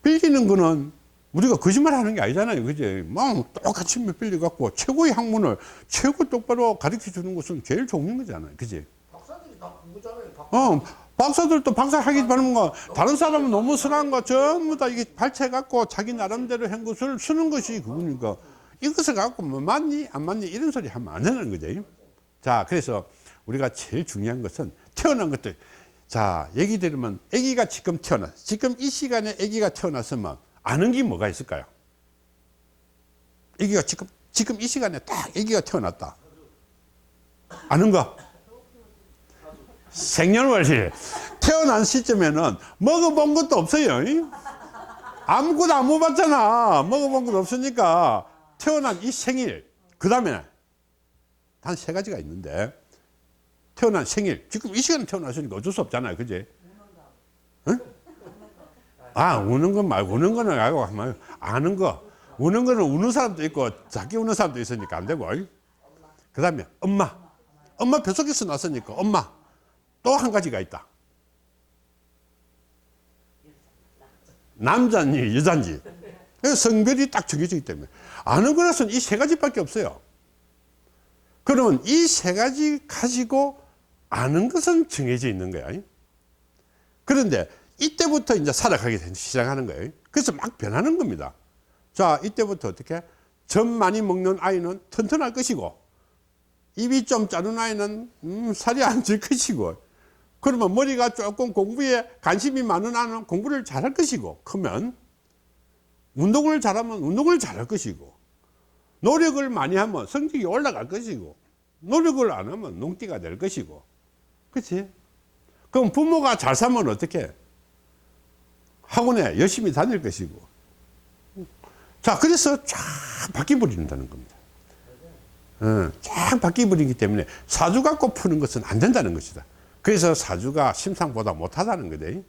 빌리는 거는 우리가 거짓말 하는 게 아니잖아요. 그지? 막 똑같이 빌려갖고 최고의 학문을 최고 똑바로 가르쳐 주는 것은 제일 좋은 거잖아요. 그지? 박사들이 다 공부잖아요. 박사들도 박사 하기 바라는 거, 다른 사람은 너무 선한 거 전부 다 이게 발췌갖고 자기 나름대로 한 것을 쓰는 것이 그거니까 이것을 갖고 뭐 맞니? 안 맞니? 이런 소리 하면 안 되는 거죠. 자, 그래서 우리가 제일 중요한 것은 태어난 것들. 자, 얘기 들으면 아기가 지금 지금 이 시간에 아기가 태어났으면 아는 게 뭐가 있을까요? 아기가 지금 이 시간에 딱 아기가 태어났다. 아는 거? 생년월일. 태어난 시점에는 먹어본 것도 없어요. 아무것도 안 먹어봤잖아. 먹어본 것도 없으니까 태어난 이 생일, 그 다음에 단 3가지가 있는데 태어난 생일, 지금 이 시간에 태어났으니까 어쩔 수 없잖아요. 그지? 응? 우는 거 말고, 우는 거는 알고, 아는 거. 우는 거는 우는 사람도 있고, 작게 우는 사람도 있으니까 안 되고. 그 다음에 엄마. 엄마 뱃속에서 났으니까 엄마. 또 한 가지가 있다. 남자인지 여자인지. 성별이 딱 정해지기 때문에. 아는 거라서는 이 3가지밖에 없어요. 그러면 이 3가지 가지고 아는 것은 정해져 있는 거야. 그런데 이때부터 이제 살아가게 시작하는 거예요. 그래서 막 변하는 겁니다. 자, 이때부터 어떻게? 젖 많이 먹는 아이는 튼튼할 것이고, 입이 좀 작은 아이는 살이 안 찔 것이고, 그러면 머리가 조금 공부에 관심이 많은 아이는 공부를 잘할 것이고, 크면 운동을 잘하면 운동을 잘할 것이고, 노력을 많이 하면 성적이 올라갈 것이고, 노력을 안 하면 농띠가 될 것이고. 그치? 그럼 부모가 잘 살면 어떻게? 학원에 열심히 다닐 것이고. 자, 그래서 쫙 바뀌어버린다는 겁니다. 쫙 바뀌어버리기 때문에 사주 갖고 푸는 것은 안 된다는 것이다. 그래서 사주가 심상보다 못하다는 거다.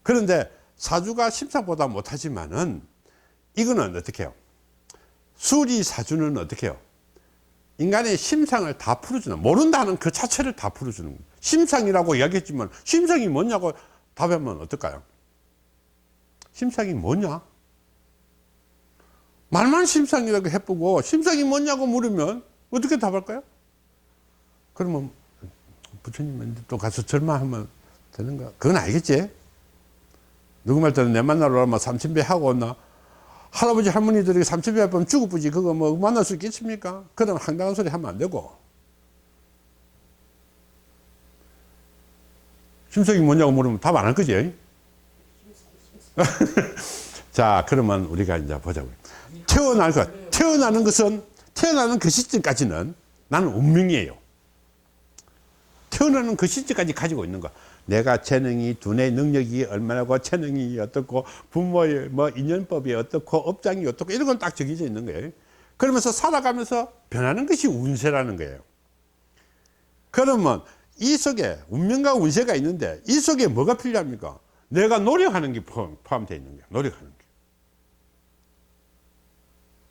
그런데 사주가 심상보다 못하지만은 이거는 어떻게 해요? 수리사주는 어떻게 해요? 인간의 심상을 다 풀어주는, 모른다는 그 자체를 다 풀어주는 거예요. 심상이라고 이야기했지만 심상이 뭐냐고 답하면 어떨까요? 심상이 뭐냐? 말만 심상이라고 해보고 심상이 뭐냐고 물으면 어떻게 답할까요? 그러면 부처님한테 또 가서 절마하면 되는가? 그건 알겠지? 누구 말 때는 내 만나러 오면 삼천배 하고 온나? 할아버지 할머니들이 삼천배 하면 죽어보지 그거 뭐 만날 수 있겠습니까? 그럼 황당한 소리 하면 안 되고. 심성이 뭐냐고 물으면 답 안 할 거지? 자, 그러면 우리가 이제 보자고요. 태어나는 것은, 태어나는 그 시점까지는 나는 운명이에요. 태어나는 그 시점까지 가지고 있는 거. 내가 재능이, 두뇌 능력이 얼마나고, 재능이 어떻고, 부모의 뭐 인연법이 어떻고, 업장이 어떻고, 이런 건 딱 정해져 있는 거예요. 그러면서 살아가면서 변하는 것이 운세라는 거예요. 그러면 이 속에 운명과 운세가 있는데, 이 속에 뭐가 필요합니까? 내가 노력하는 게 포함되어 있는 거야. 노력하는 게.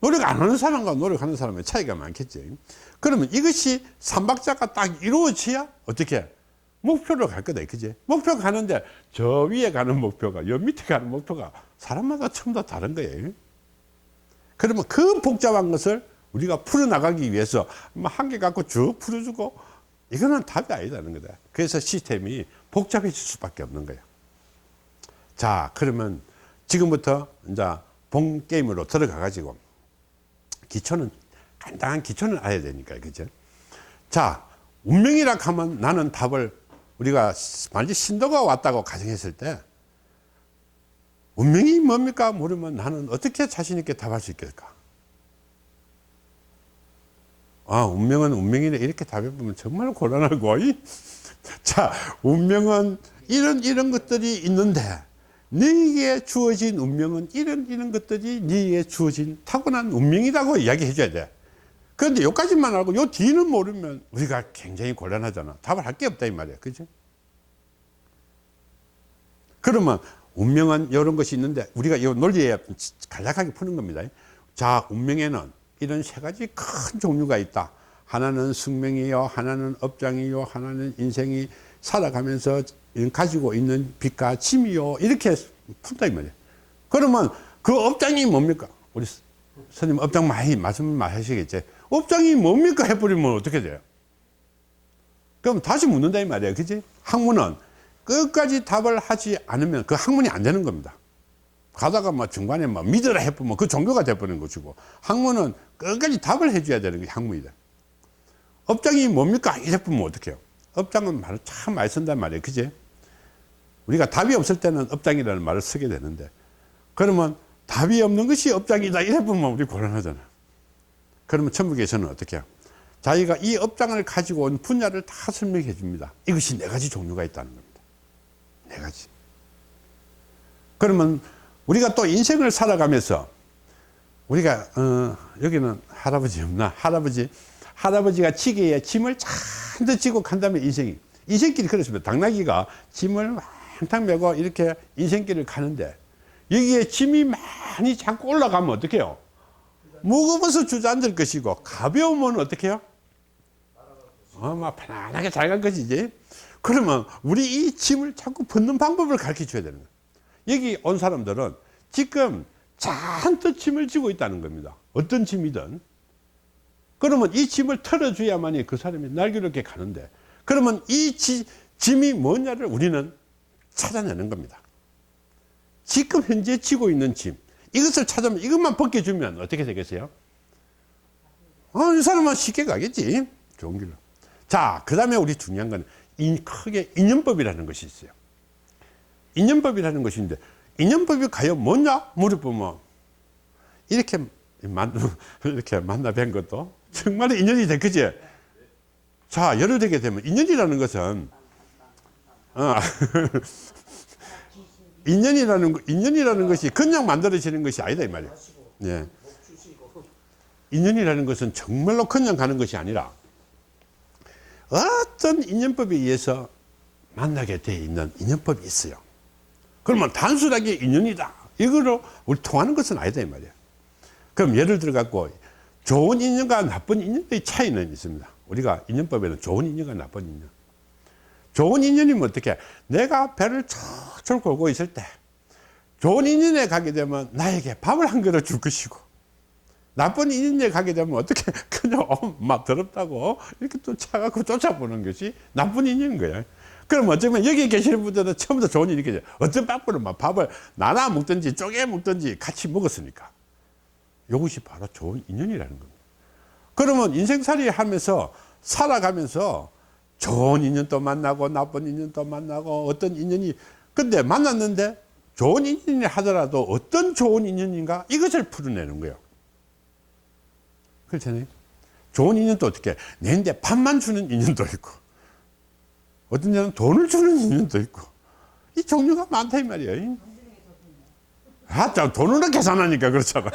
노력 안 하는 사람과 노력하는 사람의 차이가 많겠지. 그러면 이것이 삼박자가 딱 이루어져야 어떻게 목표로 갈 거다. 그지? 목표 가는데 저 위에 가는 목표가, 여 밑에 가는 목표가 사람마다 전부 다 다른 거예요. 그러면 그 복잡한 것을 우리가 풀어나가기 위해서 한 개 갖고 쭉 풀어주고, 이거는 답이 아니다는 거다. 그래서 시스템이 복잡해질 수밖에 없는 거예요. 자, 그러면 지금부터 이제 본 게임으로 들어가가지고 기초는, 간단한 기초는 알아야 되니까, 그죠? 자, 운명이라 하면 나는 답을, 우리가 만약 신도가 왔다고 가정했을 때, 운명이 뭡니까? 물으면 나는 어떻게 자신있게 답할 수 있겠을까? 아, 운명은 운명이네. 이렇게 답해보면 정말 곤란하고. 자, 운명은 이런 것들이 있는데, 너에게 주어진 운명은 이런 것들이 너에게 주어진 타고난 운명이라고 이야기해 줘야 돼. 그런데 여기까지만 알고 요 뒤는 모르면 우리가 굉장히 곤란하잖아. 답을 할 게 없다 이 말이야. 그죠? 그러면 운명은 이런 것이 있는데, 우리가 이 논리에 간략하게 푸는 겁니다. 자, 운명에는 이런 세 가지 큰 종류가 있다. 하나는 숙명이요, 하나는 업장이요, 하나는 인생이 살아가면서 가지고 있는 빚과 짐이요, 이렇게 푼다 이 말이에요. 그러면 그 업장이 뭡니까? 우리 스님 업장 많이 말씀 하시겠지. 업장이 뭡니까 해버리면 어떻게 돼요? 그럼 다시 묻는다 이 말이에요. 그지? 학문은 끝까지 답을 하지 않으면 그 학문이 안 되는 겁니다. 가다가 뭐 중간에 뭐 믿으라 해보면 그 종교가 돼버리는 것이고, 학문은 끝까지 답을 해줘야 되는 게 학문이다. 업장이 뭡니까? 이래 보면 어떡해요? 업장은 말을 참 많이 쓴단 말이에요. 그지? 우리가 답이 없을 때는 업장이라는 말을 쓰게 되는데, 그러면 답이 없는 것이 업장이다. 이래 보면 우리 곤란하잖아. 그러면 천북에서는 어떻게 해요? 자기가 이 업장을 가지고 온 분야를 다 설명해 줍니다. 이것이 네 가지 종류가 있다는 겁니다. 네 가지. 그러면 우리가 또 인생을 살아가면서 우리가 여기는 할아버지 없나? 할아버지가 지게에 짐을 잔뜩 지고 간 다음에 인생길이 그렇습니다. 당나귀가 짐을 한탕 메고 이렇게 인생길을 가는데, 여기에 짐이 많이 자꾸 올라가면 어떻게 해요? 무거워서 주저앉을 것이고, 가벼우면 어떻게 해요? 막 편안하게 잘 갈 것이지. 그러면 우리 이 짐을 자꾸 벗는 방법을 가르쳐 줘야 되는 거예요. 여기 온 사람들은 지금 잔뜩 짐을 지고 있다는 겁니다. 어떤 짐이든. 그러면 이 짐을 털어줘야만이 그 사람이 날개롭게 가는데, 그러면 이 짐이 뭐냐를 우리는 찾아내는 겁니다. 지금 현재 지고 있는 짐, 이것을 찾으면 이것만 벗겨주면 어떻게 되겠어요? 이 사람은 쉽게 가겠지. 좋은 길로. 자, 그 다음에 우리 중요한 건 크게 인연법이라는 것이 있어요. 인연법이라는 것인데, 인연법이 과연 뭐냐? 물어보면, 이렇게 만나 뵌 것도 정말 인연이 돼, 그지? 자, 예를 들게 되면, 인연이라는 것은, 인연이라는 것이 그냥 만들어지는 것이 아니다, 이 말이에요. 예. 인연이라는 것은 정말로 그냥 가는 것이 아니라, 어떤 인연법에 의해서 만나게 되어 있는 인연법이 있어요. 그러면 단순하게 인연이다, 이거로 우리 통하는 것은 아니다 이 말이에요. 그럼 예를 들어 갖고 좋은 인연과 나쁜 인연의 차이는 있습니다. 우리가 인연법에는 좋은 인연과 나쁜 인연. 좋은 인연이면 어떻게? 내가 배를 철철 골고 있을 때 좋은 인연에 가게 되면 나에게 밥을 한 그릇 줄 것이고, 나쁜 인연에 가게 되면 어떻게 그냥 막 더럽다고 이렇게 또 차갖고 쫓아보는 것이 나쁜 인연인 거예요. 그럼 어쩌면 여기 계시는 분들은 처음부터 좋은 일이 있겠죠. 어떤 밥벌은 막 밥을 나눠 먹든지 쪼개 먹든지 같이 먹었으니까. 이것이 바로 좋은 인연이라는 겁니다. 그러면 인생살이 하면서 살아가면서 좋은 인연도 만나고 나쁜 인연도 만나고 어떤 인연이, 근데 만났는데 좋은 인연이 하더라도 어떤 좋은 인연인가 이것을 풀어내는 거예요. 그렇잖아요. 좋은 인연도 어떻게 내한테 밥만 주는 인연도 있고, 어떤 데는 돈을 주는 인연도 있고, 이 종류가 많다 이 말이에요. 아, 돈으로 계산하니까 그렇잖아.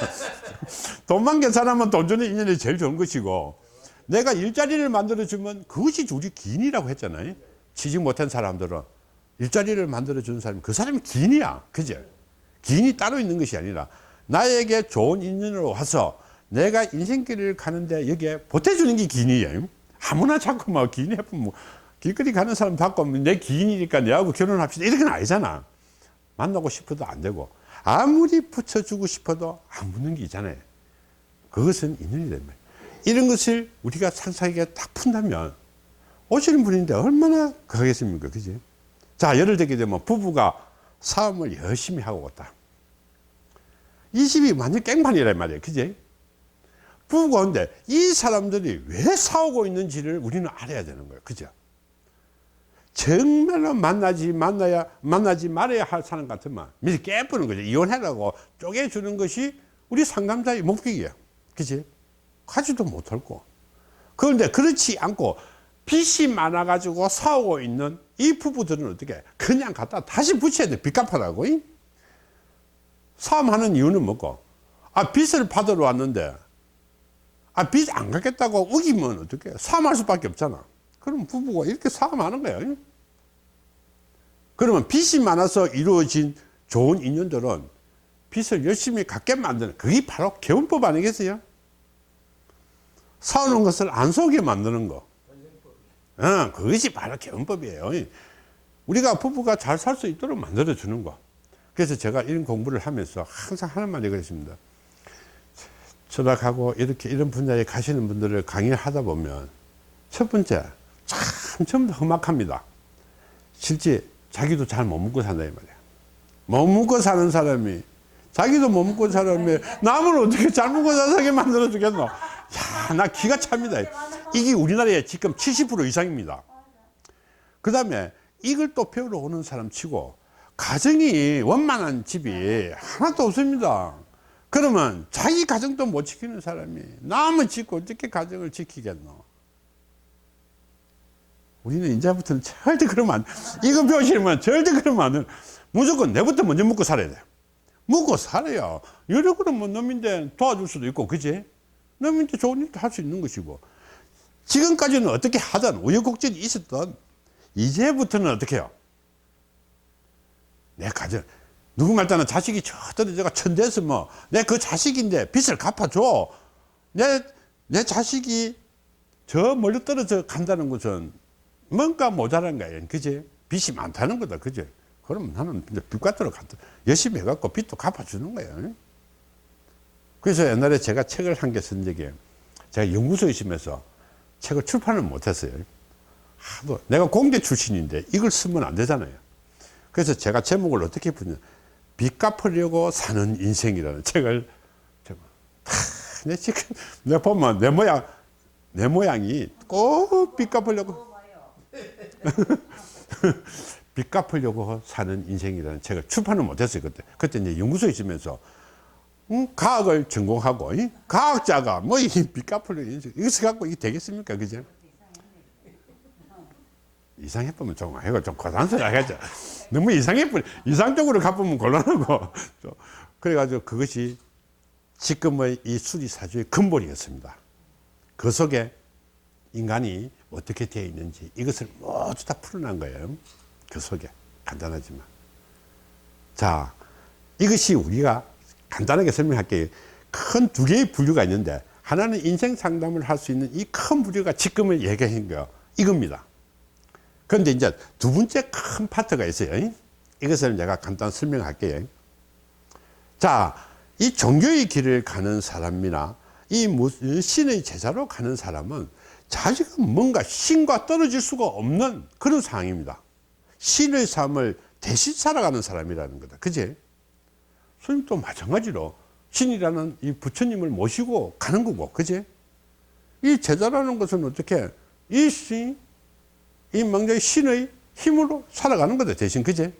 돈만 계산하면 돈 주는 인연이 제일 좋은 것이고, 내가 일자리를 만들어주면 그것이 우리 기인이라고 했잖아요. 취직 못한 사람들은 일자리를 만들어주는 사람이 그 사람이 기인이야. 그죠? 기인이 따로 있는 것이 아니라 나에게 좋은 인연으로 와서 내가 인생길을 가는데 여기에 보태주는 게 기인이에요. 아무나 자꾸 막 기인 해보면 뭐 길거리 가는 사람 받고 내 기인이니까 내하고 결혼합시다 이렇게는 아니잖아. 만나고 싶어도 안 되고 아무리 붙여주고 싶어도 안 붙는 게 있잖아요. 그것은 인연이 됩니다. 이런 것을 우리가 상상하게 딱 푼다면 오시는 분인데 얼마나 그러겠습니까? 그지? 자, 예를 들게 되면 부부가 싸움을 열심히 하고 왔다. 이 집이 완전 깽판이란 말이에요. 그지? 부부가 온데 이 사람들이 왜 싸우고 있는지를 우리는 알아야 되는 거예요. 그죠? 정말로 만나지 말아야 할 사람 같으면 미리 깨부는 거죠. 이혼하라고 쪼개주는 것이 우리 상담자의 목적이에요. 그치? 가지도 못하고. 그런데 그렇지 않고 빚이 많아가지고 싸우고 있는 이 부부들은 어떻게 그냥 갖다 다시 붙여야 돼. 빚 갚아라고. 싸움하는 이유는 뭐고? 아, 빚을 받으러 왔는데 아, 빚 안 갚겠다고 우기면 어떻게 싸움할 수밖에 없잖아. 그럼 부부가 이렇게 싸움하는 거예요. 그러면 빚이 많아서 이루어진 좋은 인연들은 빚을 열심히 갚게 만드는 그게 바로 개운법 아니겠어요? 싸우는 것을 안 속게 만드는 거. 그것이 바로 개운법이에요. 우리가 부부가 잘 살 수 있도록 만들어주는 거. 그래서 제가 이런 공부를 하면서 항상 하는 말이 그렇습니다. 철학하고 이렇게 이런 분야에 가시는 분들을 강의를 하다 보면 첫 번째, 참 전부 다 험악합니다. 실제 자기도 잘 못 먹고 산다 이 말이야. 못 먹고 사는 사람이 자기도 못 먹고 사는 사람이 남을 어떻게 잘 먹고 살게 만들어 주겠노? 야, 나 기가 찹니다. 이게 우리나라의 지금 70% 이상입니다. 그 다음에 이걸 또 배우러 오는 사람 치고 가정이 원만한 집이 하나도 없습니다. 그러면 자기 가정도 못 지키는 사람이 남을 짓고 어떻게 가정을 지키겠노? 우리는 이제부터는 절대 그러면 안 돼. 이거 배우시면 절대 그러면 안 돼. 무조건 내부터 먼저 먹고 살아야 돼. 먹고 살아야 여러 그러면 놈인데 도와줄 수도 있고, 그지? 놈인데 좋은 일도 할 수 있는 것이고. 지금까지는 어떻게 하든 우여곡절이 있었던 이제부터는 어떻게 해요? 내 가정, 누구 말따는 자식이 저 떨어져가 천대에서 뭐, 내 그 자식인데 빚을 갚아줘. 내 자식이 저 멀리 떨어져 간다는 것은 뭔가 모자란 거예요. 그지? 빚이 많다는 거다. 그지? 그러면 나는 빚 갚도록 열심히 해갖고 빚도 갚아주는 거예요. 그래서 옛날에 제가 책을 한 개 쓴 적에 제가 연구소에 있으면서 책을 출판을 못했어요. 하도 내가 공대 출신인데 이걸 쓰면 안 되잖아요. 그래서 제가 제목을 어떻게 부르냐, 빚 갚으려고 사는 인생이라는 책을 내 지금 내가 보면 내 모양이 꼭 빚 갚으려고 빚 갚으려고 사는 인생이라는 책을 출판을 못했어요. 그때 이제 연구소에 있으면서 과학을 전공하고 과학자가 뭐 이 빚 갚으려고 이것을 갖고 이게 되겠습니까? 그죠? 이상해보면 좀 아이고 좀 고단소리 하겠죠. 너무 이상적으로 갚으면 곤란하고. 그래가지고 그것이 지금의 이 수리사주의 근본이었습니다. 그 속에 인간이 어떻게 되어 있는지 이것을 모두 다 풀어난 거예요. 그 속에. 간단하지만. 자, 이것이 우리가 간단하게 설명할게요. 큰 두 개의 부류가 있는데, 하나는 인생 상담을 할 수 있는 이 큰 부류가 지금을 얘기한 거 이겁니다. 그런데 이제 두 번째 큰 파트가 있어요. 이것을 내가 간단히 설명할게요. 자, 이 종교의 길을 가는 사람이나 이 신의 제자로 가는 사람은 자기가 뭔가 신과 떨어질 수가 없는 그런 상황입니다. 신의 삶을 대신 살아가는 사람이라는 거다. 그지? 스님도 마찬가지로 신이라는 이 부처님을 모시고 가는 거고, 그지? 이 제자라는 것은 어떻게 이 망자의 신의 힘으로 살아가는 거다, 대신. 그지?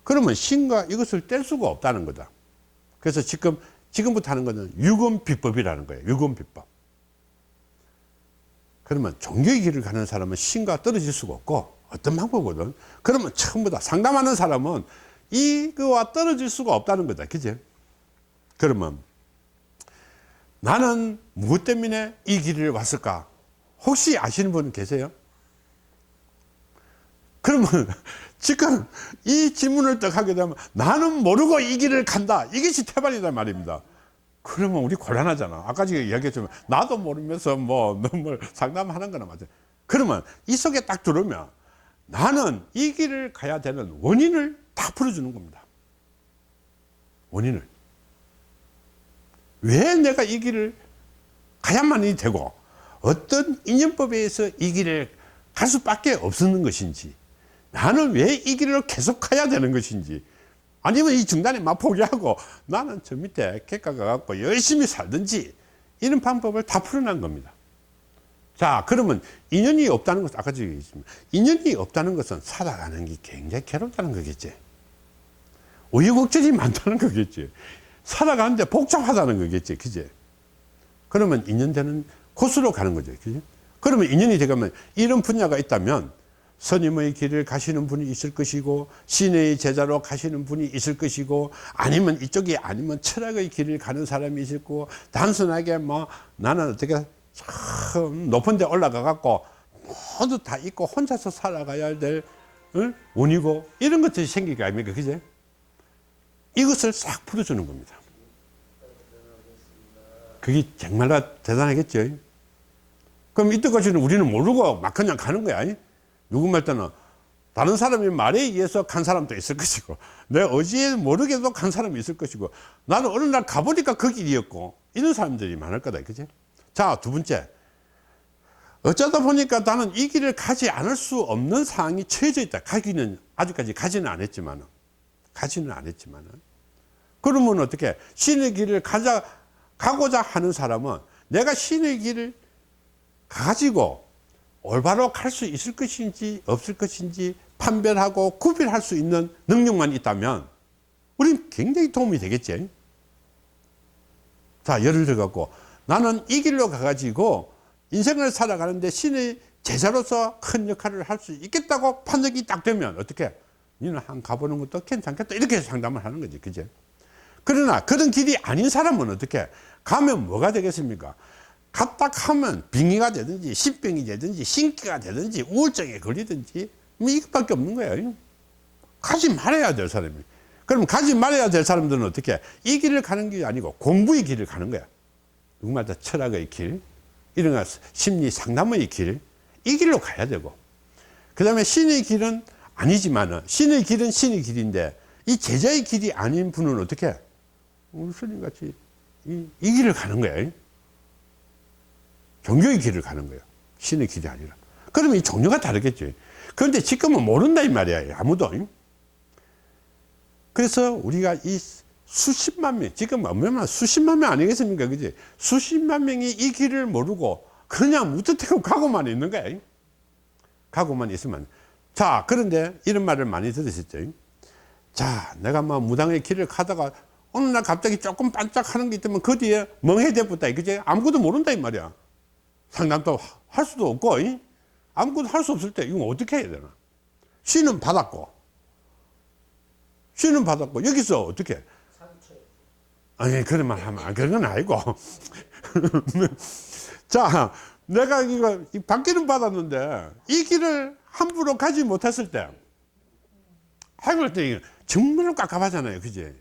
그러면 신과 이것을 뗄 수가 없다는 거다. 그래서 지금부터 하는 거는 유금비법이라는 거예요. 유금비법. 그러면 종교의 길을 가는 사람은 신과 떨어질 수가 없고, 어떤 방법이거든. 그러면 전부 다 상담하는 사람은 이거와 떨어질 수가 없다는 거다. 그지? 그러면 나는 무엇 때문에 이 길을 왔을까? 혹시 아시는 분 계세요? 그러면 지금 이 질문을 딱 하게 되면 나는 모르고 이 길을 간다. 이것이 태반이다 말입니다. 그러면 우리 곤란하잖아. 아까 제가 이야기했지만 나도 모르면서 너무 상담하는 거나 맞아. 그러면 이 속에 딱 들어오면 나는 이 길을 가야 되는 원인을 다 풀어주는 겁니다. 원인을. 왜 내가 이 길을 가야만이 되고 어떤 인연법에 의해서 이 길을 갈 수밖에 없는 것인지, 나는 왜 이 길을 계속 가야 되는 것인지, 아니면 이 중간에 막 포기하고 나는 저 밑에 객가 가갖고 열심히 살든지, 이런 방법을 다 풀어난 겁니다. 자, 그러면 인연이 없다는 것은, 아까 제가 얘기했지만 인연이 없다는 것은 살아가는 게 굉장히 괴롭다는 거겠지. 우여곡절이 많다는 거겠지. 살아가는데 복잡하다는 거겠지. 그지? 그러면 인연되는 곳으로 가는 거죠. 그지? 그러면 인연이 되면 이런 분야가 있다면 스님의 길을 가시는 분이 있을 것이고, 신의 제자로 가시는 분이 있을 것이고, 아니면 이쪽이 아니면 철학의 길을 가는 사람이 있을 거고, 단순하게 나는 어떻게 참 높은 데 올라가 갖고 모두 다 있고 혼자서 살아가야 될 원이고, 이런 것들이 생길 거 아닙니까? 그제? 이것을 싹 풀어주는 겁니다. 그게 정말로 대단하겠죠. 그럼 이때까지는 우리는 모르고 막 그냥 가는 거야. 누구 말 때는 다른 사람의 말에 의해서 간 사람도 있을 것이고, 내 의지에 모르게도 간 사람이 있을 것이고, 나는 어느 날 가보니까 그 길이었고, 이런 사람들이 많을 거다. 그지? 자, 두 번째. 어쩌다 보니까 나는 이 길을 가지 않을 수 없는 상황이 처해져 있다. 아직까지 가지는 않았지만은. 그러면 어떻게? 신의 길을 가고자 하는 사람은 내가 신의 길을 가지고 올바로 갈 수 있을 것인지 없을 것인지 판별하고 구별할 수 있는 능력만 있다면 우린 굉장히 도움이 되겠지. 자, 예를 들어 갖고 나는 이 길로 가가지고 인생을 살아가는데 신의 제자로서 큰 역할을 할 수 있겠다고 판단이 딱 되면 어떻게? 니는 한 가보는 것도 괜찮겠다. 이렇게 상담을 하는 거지. 그죠? 그러나 그런 길이 아닌 사람은 어떻게? 가면 뭐가 되겠습니까? 갔다 하면 빙의가 되든지 신병이 되든지 신기가 되든지 우울증에 걸리든지 이것밖에 없는 거예요. 가지 말아야 될 사람이. 그럼 가지 말아야 될 사람들은 어떻게? 이 길을 가는 게 아니고 공부의 길을 가는 거야. 누구말따 철학의 길, 이런 거 심리 상담의 길, 이 길로 가야 되고, 그 다음에 신의 길은 아니지만은, 신의 길은 신의 길인데 이 제자의 길이 아닌 분은 어떻게? 우리 스님같이 이 길을 가는 거야. 종교의 길을 가는 거예요. 신의 길이 아니라. 그러면 이 종류가 다르겠죠. 그런데 지금은 모른다 이 말이야. 아무도. 그래서 우리가 이 수십만 명, 지금 얼마나 수십만 명 아니겠습니까? 그지? 수십만 명이 이 길을 모르고 그냥 무턱대고 가고만 있는 거야. 가고만 있으면. 자, 그런데 이런 말을 많이 들으셨죠? 자, 내가 무당의 길을 가다가 어느 날 갑자기 조금 반짝하는 게 있다면 그 뒤에 멍해대붙다. 그지? 아무것도 모른다 이 말이야. 상담도 할 수도 없고, 아무것도 할 수 없을 때 이건 어떻게 해야 되나? 신은 받았고, 여기서 어떻게? 아니, 그런 말 하면, 그런 건 아니고. 자, 내가 이거, 받기는 받았는데, 이 길을 함부로 가지 못했을 때, 해볼 때 정말로 깝깝하잖아요. 그지?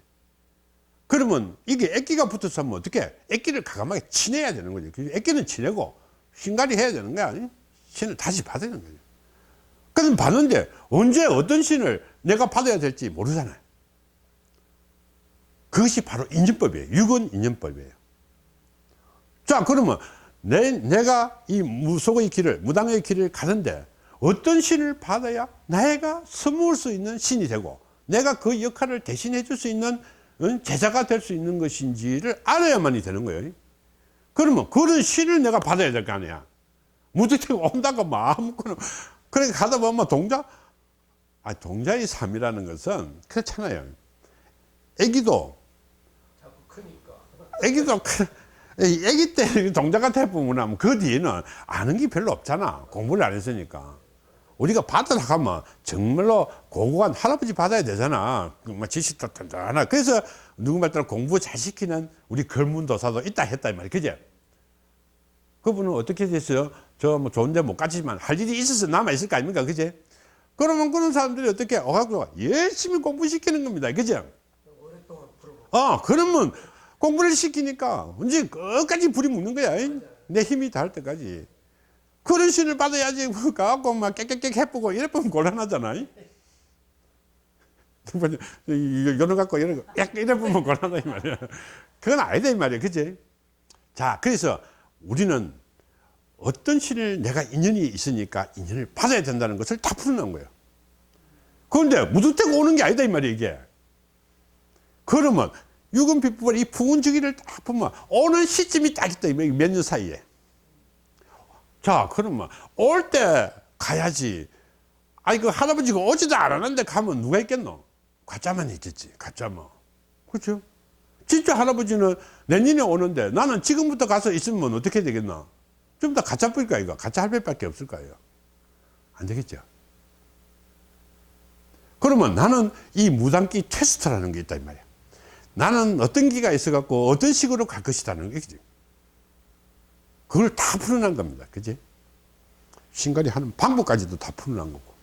그러면 이게 액기가 붙어서 하면 어떻게? 액기를 과감하게 치내야 되는 거죠. 액기는 치내고 신갈이 해야 되는 거야. 신을 다시 받아야 되는 거죠. 그럼 받는데 언제 어떤 신을 내가 받아야 될지 모르잖아요. 그것이 바로 인연법이에요. 육은 인연법이에요. 자, 그러면 내가 이 무속의 길을, 무당의 길을 가는데 어떤 신을 받아야 내가 섬을 수 있는 신이 되고 내가 그 역할을 대신해 줄 수 있는 제자가 될 수 있는 것인지를 알아야만이 되는 거예요. 그러면 그런 신을 내가 받아야 될 거 아니야. 무드택 온다고 뭐 아무거나. 그렇게 가다 보면 동자의 삶이라는 것은 그렇잖아요. 애기도 자꾸 크니까. 애기 때 동자가 돼보면 그 뒤에는 아는 게 별로 없잖아. 공부를 안 했으니까. 우리가 받으러 가면 정말로 고고한 할아버지 받아야 되잖아. 뭐 지식도 단단하나. 그래서 누구 말 따라 공부 잘 시키는 우리 걸문도사도 있다 했다 이 말이야. 그제? 그분은 어떻게 됐어요? 저 뭐 좋은데 못 갔지만 할 일이 있어서 남아있을 거 아닙니까? 그제? 그러면 그런 사람들이 어떻게 와가지고 열심히 공부시키는 겁니다. 그죠? 오랫동안 풀어보고. 그러면 공부를 시키니까 언제 끝까지 불이 묻는 거야. 내 힘이 닿을 때까지. 그런 신을 받아야지. 가갖고 막 깨깨깨 해보고 이래 보면 곤란하잖아. 이거 갖고 이래 보면 곤란하다 이 말이야. 그건 아니다 이 말이야. 그지? 자, 그래서 우리는 어떤 신을 내가 인연이 있으니까 인연을 받아야 된다는 것을 다 풀어놓은 거예요. 그런데 무드태고 오는 게 아니다 이 말이야 이게. 그러면 유금비법을 이 부운주기를 딱 보면 오는 시점이 딱 있다 몇 년 사이에. 자, 그러면 올 때 가야지. 아니 그 할아버지가 오지도 않았는데 가면 누가 있겠노? 가짜만 있겠지. 가짜만. 그렇죠? 진짜 할아버지는 내년에 오는데 나는 지금부터 가서 있으면 어떻게 되겠나? 좀 더 가짜 뿌릴까 이거? 가짜 할배밖에 없을 거예요. 안 되겠죠? 그러면 나는 이 무당기 테스트라는 게 있다 이 말이야. 나는 어떤 기가 있어갖고 어떤 식으로 갈 것이라는 거지. 그걸 다 풀어난 겁니다. 그지? 신갈이 하는 방법까지도 다 풀어난 거고.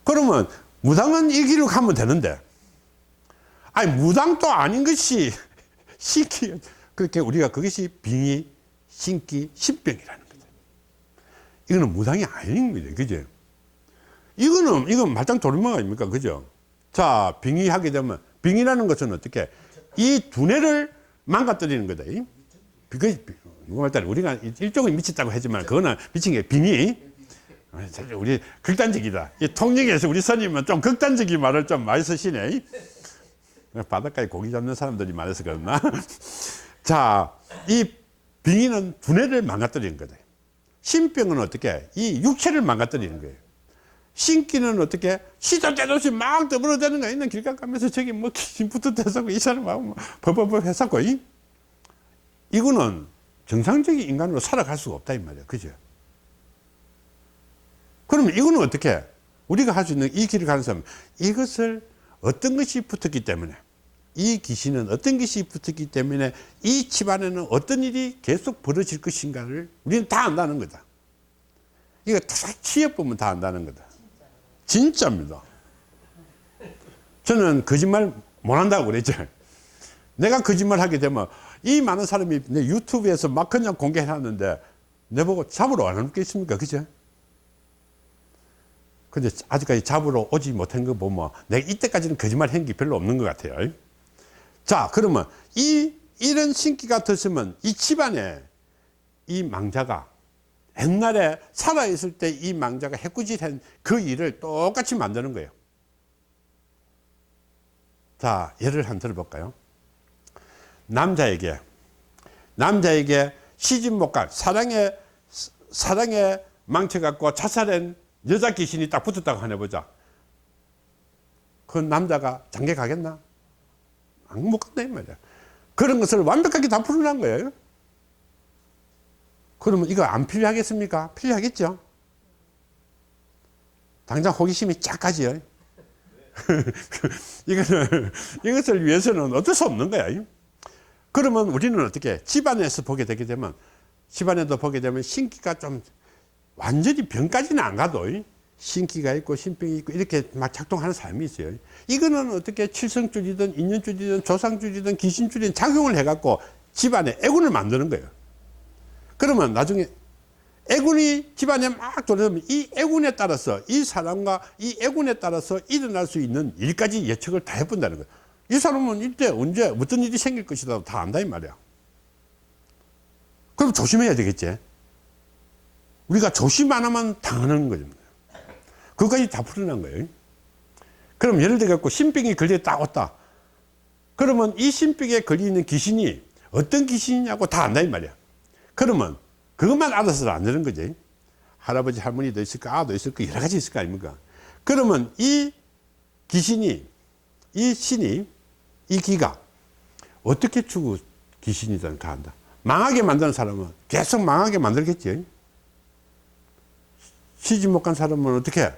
그러면 무당은 이 길을 가면 되는데, 아니, 무당도 아닌 것이 신기, 그렇게 우리가 그것이 빙의, 신기, 신병이라는 거죠. 이거는 무당이 아닌 거죠. 그죠? 이건 말짱 도리망 아닙니까? 그죠? 자, 빙의하게 되면, 빙의라는 것은 어떻게, 이 두뇌를 망가뜨리는 거다. 누가 말따라 우리가 일종은 미쳤다고 하지만 그거는 미친 게 빙의. 우리 극단적이다. 이 통영에서 우리 스님은 좀 극단적인 말을 좀 많이 쓰시네. 바닷가에 고기 잡는 사람들이 말해서 그렇나? 자, 이 빙의는 두뇌를 망가뜨리는 거다. 신병은 어떻게? 이 육체를 망가뜨리는 거예요. 신기는 어떻게? 시도 때도 없이 막 떠벌어대는 거야. 있는 길가 가면서 저기 뭐 귀신부터 대사고 이 사람하고 버버버 했었고. 이거는 정상적인 인간으로 살아갈 수가 없다 이 말이야. 그죠? 그러면 이거는 어떻게? 우리가 할 수 있는 이 길을 가는 사람, 이것을 어떤 것이 붙었기 때문에, 이 귀신은 어떤 것이 붙었기 때문에 이 집안에는 어떤 일이 계속 벌어질 것인가를 우리는 다 안다는 거다. 이거 다 취해보면 다 안다는 거다. 진짜입니다. 저는 거짓말 못 한다고 그랬죠. 내가 거짓말 하게 되면 이 많은 사람이 내 유튜브에서 막 그냥 공개해놨는데 내보고 잡으러 안 오겠습니까? 그죠? 근데 아직까지 잡으러 오지 못한 거 보면 내가 이때까지는 거짓말 한 게 별로 없는 것 같아요. 자, 그러면 이런 신기가 떴으면 이 집안에 이 망자가 옛날에 살아있을 때 이 망자가 해꾸질한 그 일을 똑같이 만드는 거예요. 자, 예를 한번 들어볼까요? 남자에게 시집 못 갈 사랑에 망쳐갖고 자살한 여자 귀신이 딱 붙었다고 하나 보자. 그 남자가 장계 가겠나? 못 간다 이 말이야. 그런 것을 완벽하게 다 풀어난 거예요. 그러면 이거 안 필요하겠습니까? 필요하겠죠. 당장 호기심이 쫙 가지요. 이것을 위해서는 어쩔 수 없는 거야. 그러면 우리는 어떻게 집안에서 보게 되게 되면, 집안에도 보게 되면 신기가 좀 완전히 병까지는 안 가도 신기가 있고 신병이 있고 이렇게 막 작동하는 사람이 있어요. 이거는 어떻게 칠성줄이든 인연줄이든 조상줄이든 귀신줄이든 작용을 해갖고 집안에 애군을 만드는 거예요. 그러면 나중에 애군이 집안에 막 돌아오면 이 애군에 따라서 이 사람과 이 애군에 따라서 일어날 수 있는 일까지 예측을 다 해본다는 거예요. 이 사람은 이때 언제 어떤 일이 생길 것이다 다 안다 이 말이야. 그럼 조심해야 되겠지. 우리가 조심 안 하면 당하는 거죠. 그것까지 다 풀어난 거예요. 그럼 예를 들어 갖고 신병이 걸렸다 왔다. 그러면 이 신병에 걸리는 귀신이 어떤 귀신이냐고 다 안다 이 말이야. 그러면 그것만 알아서는 안 되는 거지. 할아버지 할머니도 있을까 아도 있을까 여러 가지 있을 거 아닙니까. 그러면 이 귀신이 이 신이 이 기가 어떻게 죽고 귀신이든 다 한다. 망하게 만드는 사람은 계속 망하게 만들겠지. 시집 못 간 사람은 어떻게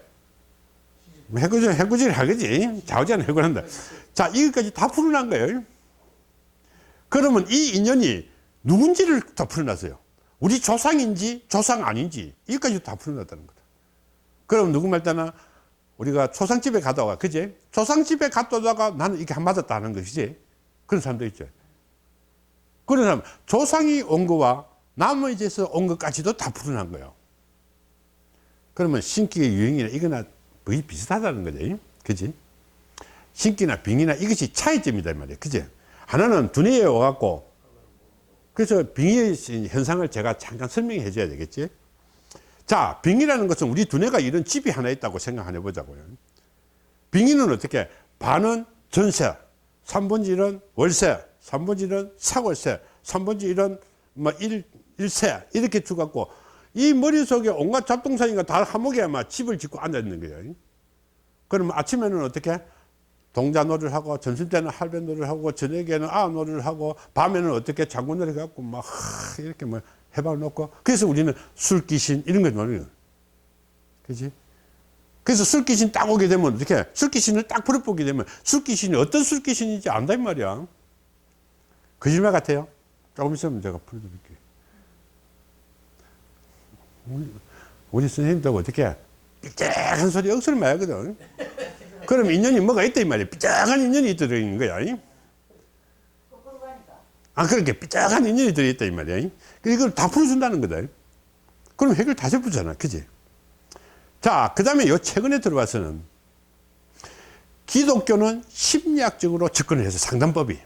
해구질 하겠지. 좌우지간 해구한다. 자, 이것까지 다 풀어난 거예요. 그러면 이 인연이 누군지를 다 풀어놨어요. 우리 조상인지 조상 아닌지 이것까지 다 풀어놨다는 거다. 그럼 누구 말따나 우리가 조상집에 가다가 그지? 조상집에 갔다가 나는 이게 안 맞았다는 것이지. 그런 사람도 있죠. 그런 사람 조상이 온 거와 나머지에서 온 것까지도 다 풀어난 거예요. 그러면 신기의 유형이나 이거나 거의 비슷하다는 거죠. 그지? 신기나 빙이나 이것이 차이점이다 말이에요. 그지? 하나는 두뇌에 와갖고 그래서 빙의 현상을 제가 잠깐 설명해 줘야 되겠지. 자, 빙이라는 것은 우리 두뇌가 이런 집이 하나 있다고 생각 한번 해보자고요. 빙의는 어떻게? 반은 전세, 3분질은 월세, 3분질은 사월세, 3분질은 뭐 일세 이렇게 주갖고 이 머릿속에 온갖 잡동사니가 다 한목에 아마 집을 짓고 앉아 있는 거예요. 그러면 아침에는 어떻게? 동자놀이를 하고, 점심때는 할배놀이를 하고, 저녁에는 아놀이를 하고, 밤에는 어떻게 장군놀이 갖고 막 이렇게 뭐 해박을 놓고. 그래서 우리는 술귀신 이런 거 놀이요. 그지? 그래서 술귀신 딱 오게 되면 어떻게? 술귀신을 딱 풀어보게 되면 술귀신이 어떤 술귀신인지 안다 이 말이야. 거짓말 같아요. 조금 있으면 제가 풀어드릴게요. 우리 선생님도 어떻게 삐쩍한 소리 억수로 많이 하거든. 그럼 인연이 뭐가 있다 이 말이야. 삐쩍한 인연이 들어있는 거야. 아, 그렇게 삐쩍한 인연이 들어있다 이 말이야. 이걸 다 풀어준다는 거다. 그럼 해결 다 해보잖아. 그지? 자, 그 다음에 요 최근에 들어와서는 기독교는 심리학적으로 접근을 해서 상담법이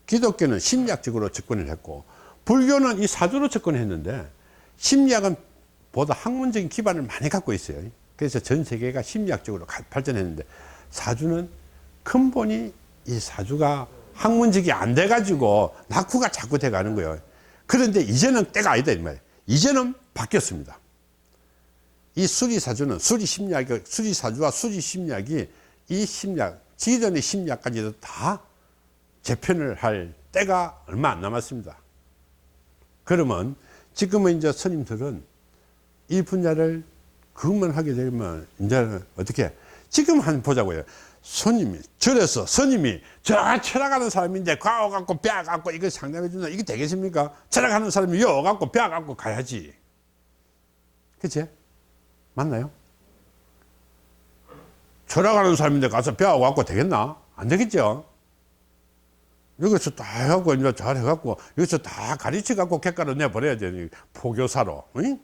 기독교는 심리학적으로 접근을 했고 불교는 이 사주로 접근했는데 심리학은 보다 학문적인 기반을 많이 갖고 있어요. 그래서 전 세계가 심리학적으로 발전했는데 사주는 근본이 이 사주가 학문적이 안 돼가지고 낙후가 자꾸 돼가는 거예요. 그런데 이제는 때가 아니다 이 말이에요. 이제는 바뀌었습니다. 이 수리사주는 수리사주와 수리심리학이 이 심리학 지전의 심리학까지도 다 재편을 할 때가 얼마 안 남았습니다. 그러면 지금은 이제 스님들은 이 분야를 그것만 하게 되면 이제 어떻게 지금 한번 보자고요. 스님이 절에서 스님이 저 철학하는 사람인데 가갖고 뼈갖고 이거 상담해 준다 이게 되겠습니까? 철학하는 사람이 여갖고 뼈갖고 가야지. 그치? 맞나요? 철학하는 사람인데 가서 뼈갖고 되겠나? 안 되겠죠? 여기서 다 해갖고 이제 잘 해갖고 여기서 다 가르쳐갖고 객가로 내버려야 되니 포교사로. 응?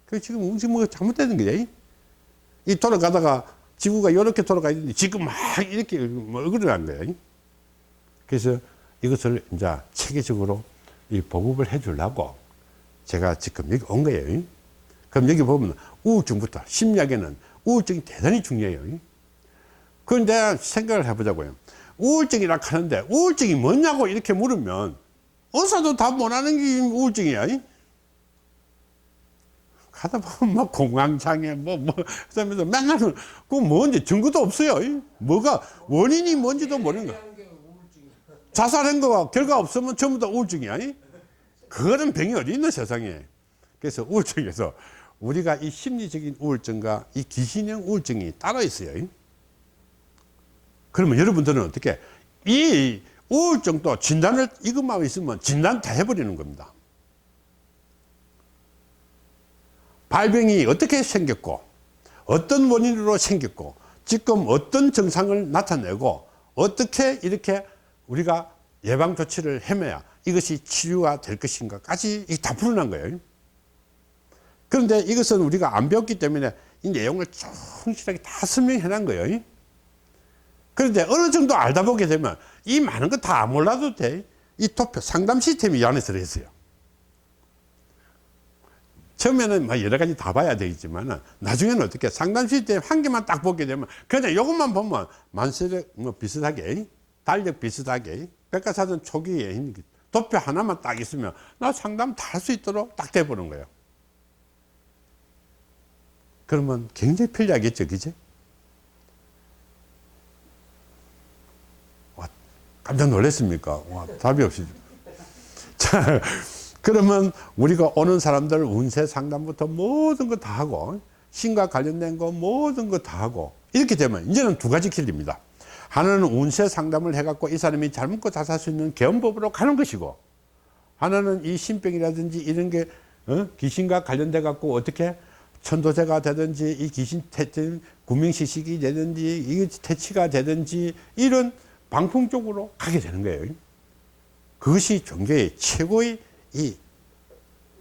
그 지금 뭐가 잘못되는 거야. 이 돌아가다가 지구가 이렇게 돌아가 있는데 지금 막 이렇게 뭐 억울한 거야. 그래서 이것을 이제 체계적으로 이 보급을 해주려고 제가 지금 여기 온 거예요. 그럼 여기 보면 우울증부터 심리학에는 우울증이 대단히 중요해요. 그런데 생각을 해보자고요. 우울증이라 하는데 우울증이 뭐냐고 이렇게 물으면 의사도 답 못하는 게 우울증이야. 가다 보면 뭐 공황장애 그다음에 맨날 그 뭔지 증거도 없어요. 뭐가 원인이 뭔지도 모르는 거야. 자살한 거가 결과 없으면 전부 다 우울증이야. 그거는 병이 어디 있는 세상에. 그래서 우울증에서 우리가 이 심리적인 우울증과 이 기신형 우울증이 따로 있어요. 그러면 여러분들은 어떻게 이 우울증도 진단을 이것만 있으면 진단 다 해버리는 겁니다. 발병이 어떻게 생겼고 어떤 원인으로 생겼고 지금 어떤 증상을 나타내고 어떻게 이렇게 우리가 예방 조치를 해야 이것이 치료가 될 것인가까지 다 풀어난 거예요. 그런데 이것은 우리가 안 배웠기 때문에 이 내용을 충실하게 다 설명해 놓은 거예요. 그런데 어느 정도 알다 보게 되면 이 많은 거 다 몰라도 돼. 이 도표 상담 시스템이 이 안에 들어있어요. 처음에는 뭐 여러 가지 다 봐야 되겠지만 나중에는 어떻게 상담 시스템 한 개만 딱 보게 되면 그냥 이것만 보면 만세력 뭐 비슷하게 달력 비슷하게 백과사전 초기에 도표 하나만 딱 있으면 나 상담 다 할 수 있도록 딱 돼버린 거예요. 그러면 굉장히 편리하겠죠, 그지? 와, 깜짝 놀랐습니까? 와, 답이 없이. 자, 그러면 우리가 오는 사람들 운세 상담부터 모든 거 다 하고, 신과 관련된 거 모든 거 다 하고, 이렇게 되면 이제는 두 가지 길입니다. 하나는 운세 상담을 해갖고 이 사람이 잘 먹고 잘 살 수 있는 개헌법으로 가는 것이고, 하나는 이 신병이라든지 이런 게 귀신과 관련돼 갖고 어떻게 천도제가 되든지 이 귀신 퇴치, 구명시식이 되든지 이 퇴치가 되든지 이런 방풍 쪽으로 가게 되는 거예요. 그것이 종교의 최고의 이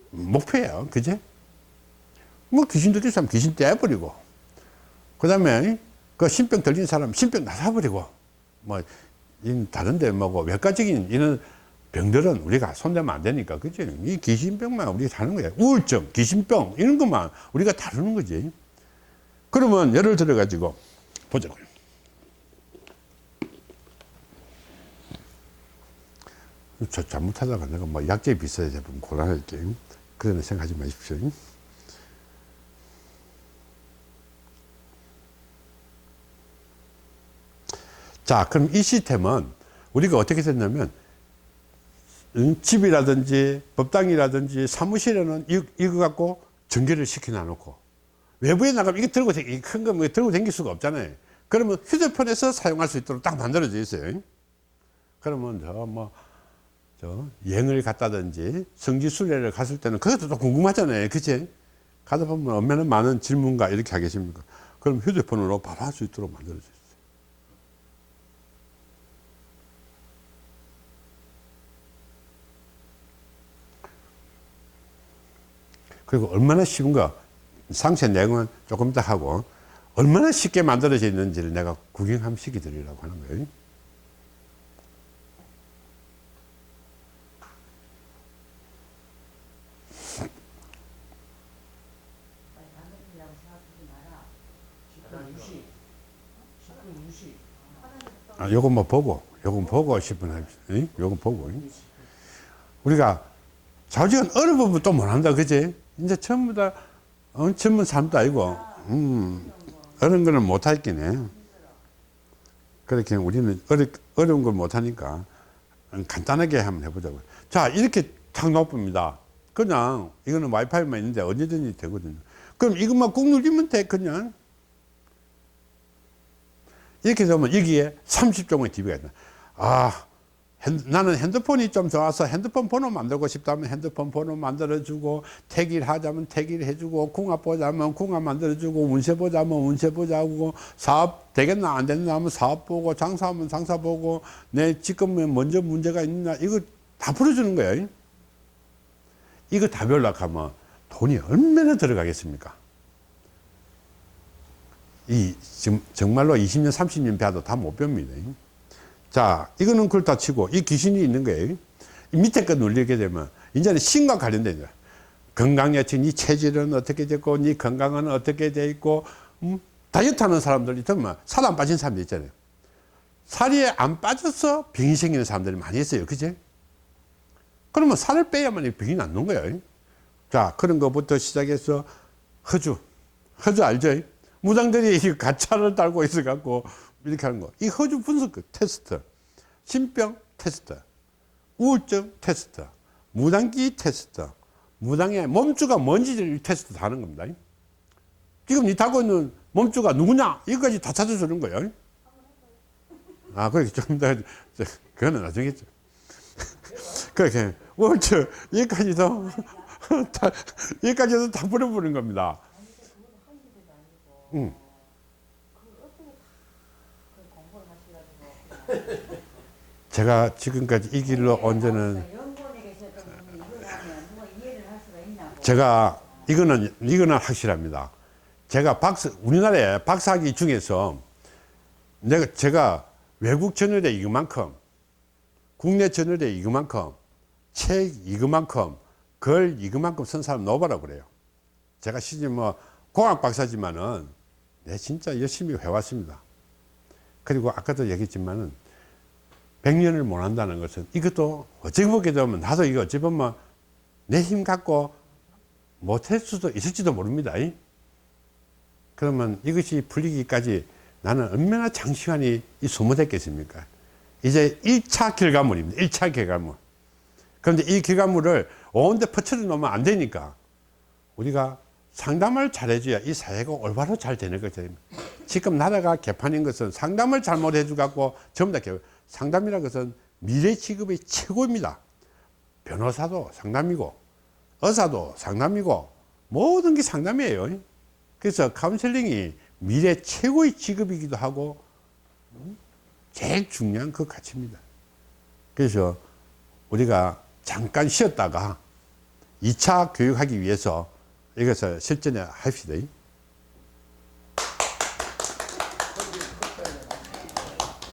목표예요. 그제? 뭐 귀신 들린 사람 귀신 떼버리고, 그 다음에 그 신병 들린 사람 신병 나사버리고, 뭐 다른데 뭐고 외과적인 이런 병들은 우리가 손대면 안 되니까, 그치? 이 귀신병만 우리가 다루는 거야. 우울증, 귀신병, 이런 것만 우리가 다루는 거지. 그러면 예를 들어가지고, 보자고요. 잘못하다가 내가 뭐 약재 비싸야 되면 곤란할게. 그런 생각하지 마십시오. 자, 그럼 이 시스템은 우리가 어떻게 됐냐면, 집이라든지 법당이라든지 사무실에는 이거 갖고 전기를 시켜놔놓고 외부에 나가면 이게 들고 큰 거 들고 다닐 수가 없잖아요. 그러면 휴대폰에서 사용할 수 있도록 딱 만들어져 있어요. 그러면 저 여행을 갔다든지 성지순례를 갔을 때는 그것도 또 궁금하잖아요. 그치? 가다 보면 얼마나 많은 질문가 이렇게 하겠습니까? 그럼 휴대폰으로 바로 할 수 있도록 만들어져 있어요. 그리고 얼마나 쉬운가, 상세 내용은 조금 더 하고 얼마나 쉽게 만들어져 있는지를 내가 구경 한번 시켜드리려고 하는 거예요. 요거 뭐 보고, 요건 보고 10분 합시다. 요거 보고. 우리가 자주간 어느 부분 또 못한다, 그지? 이제 전부 다 전문 사람도 아니고, 어려운 거는 못하겠긴 해. 그렇게 우리는 어려운 걸 못하니까 간단하게 한번 해보자고요. 자, 이렇게 탁 높습니다. 그냥 이거는 와이파이만 있는데 언제든지 되거든요. 그럼 이것만 꾹 누르면 돼, 그냥. 이렇게 되면 여기에 30종의 TV가 있다. 아, 나는 핸드폰이 좀 좋아서 핸드폰 번호 만들고 싶다면 핸드폰 번호 만들어주고, 택일 하자면 택일 해주고, 궁합 보자면 궁합 만들어주고, 운세 보자면 운세 보자고, 사업 되겠나 안 되겠나 하면 사업 보고, 장사하면 장사 보고, 내 지금 먼저 문제가 있느냐, 이거 다 풀어주는 거예요. 이거 다 배우려고 하면 돈이 얼마나 들어가겠습니까? 정말로 20년, 30년 배워도 다 못 배웁니다. 자, 이거는 그렇다 치고, 이 귀신이 있는 거예요. 이 밑에 거 눌리게 되면, 이제는 신과 관련된 거야. 건강여친, 네 체질은 어떻게 됐고, 네 건강은 어떻게 돼 있고, 다이어트 하는 사람들이 정말 살 안 빠진 사람들 있잖아요. 살이 안 빠져서 병이 생기는 사람들이 많이 있어요. 그지? 그러면 살을 빼야만 병이 낫는 거예요. 자, 그런 것부터 시작해서 허주 알죠? 무당들이 가차를 달고 있어갖고, 이렇게 하는 거. 이 허주 분석 테스트, 신병 테스트, 우울증 테스트, 무당기 테스트, 무당의 몸주가 뭔지를 테스트 다 하는 겁니다. 지금 이 타고 있는 몸주가 누구냐? 이거까지 다 찾아주는 거예요. 아, 그렇게 좀 더, 그거는 나중에죠. 그렇게 월트 여기까지도 다, 여기까지도 다 뿌려보는 겁니다. 아니 근데 그건 한 문제도 아니고 응. 그걸 어떻게 다 공부를 하셔가지고 제가 지금까지 이 길로 온 데는 연구원에 계셨던 분이 이걸 하면 누가 이해를 할 수가 있냐고. 제가 이거는 확실합니다. 제가 우리나라의 박사학위 중에서 제가 외국 저널에 이거만큼, 국내 저널에 이거만큼, 책 이거만큼, 글 이거만큼 쓴 사람 노바라고 그래요. 제가 실제 뭐 공학 박사지만은 내 진짜 열심히 해왔습니다. 그리고 아까도 얘기했지만은 100년을 못 한다는 것은 이것도 어찌 보게 되면 나도 이거 어찌 보면 내 힘 갖고 못할 수도 있을지도 모릅니다. 그러면 이것이 풀리기까지 나는 얼마나 장시간이 소모됐겠습니까? 이제 1차 결과물입니다. 1차 결과물. 그런데 이 결과물을 온데 퍼뜨려 놓으면 안 되니까 우리가 상담을 잘해줘야 이 사회가 올바로 잘 되는 거죠. 지금 나라가 개판인 것은 상담을 잘못해주고 전부 다 상담이라는 것은 미래 직업의 최고입니다. 변호사도 상담이고 의사도 상담이고 모든 게 상담이에요. 그래서 카운셀링이 미래 최고의 직업이기도 하고 제일 중요한 그 가치입니다. 그래서 우리가 잠깐 쉬었다가 2차 교육하기 위해서 이것을 실전에 합시다.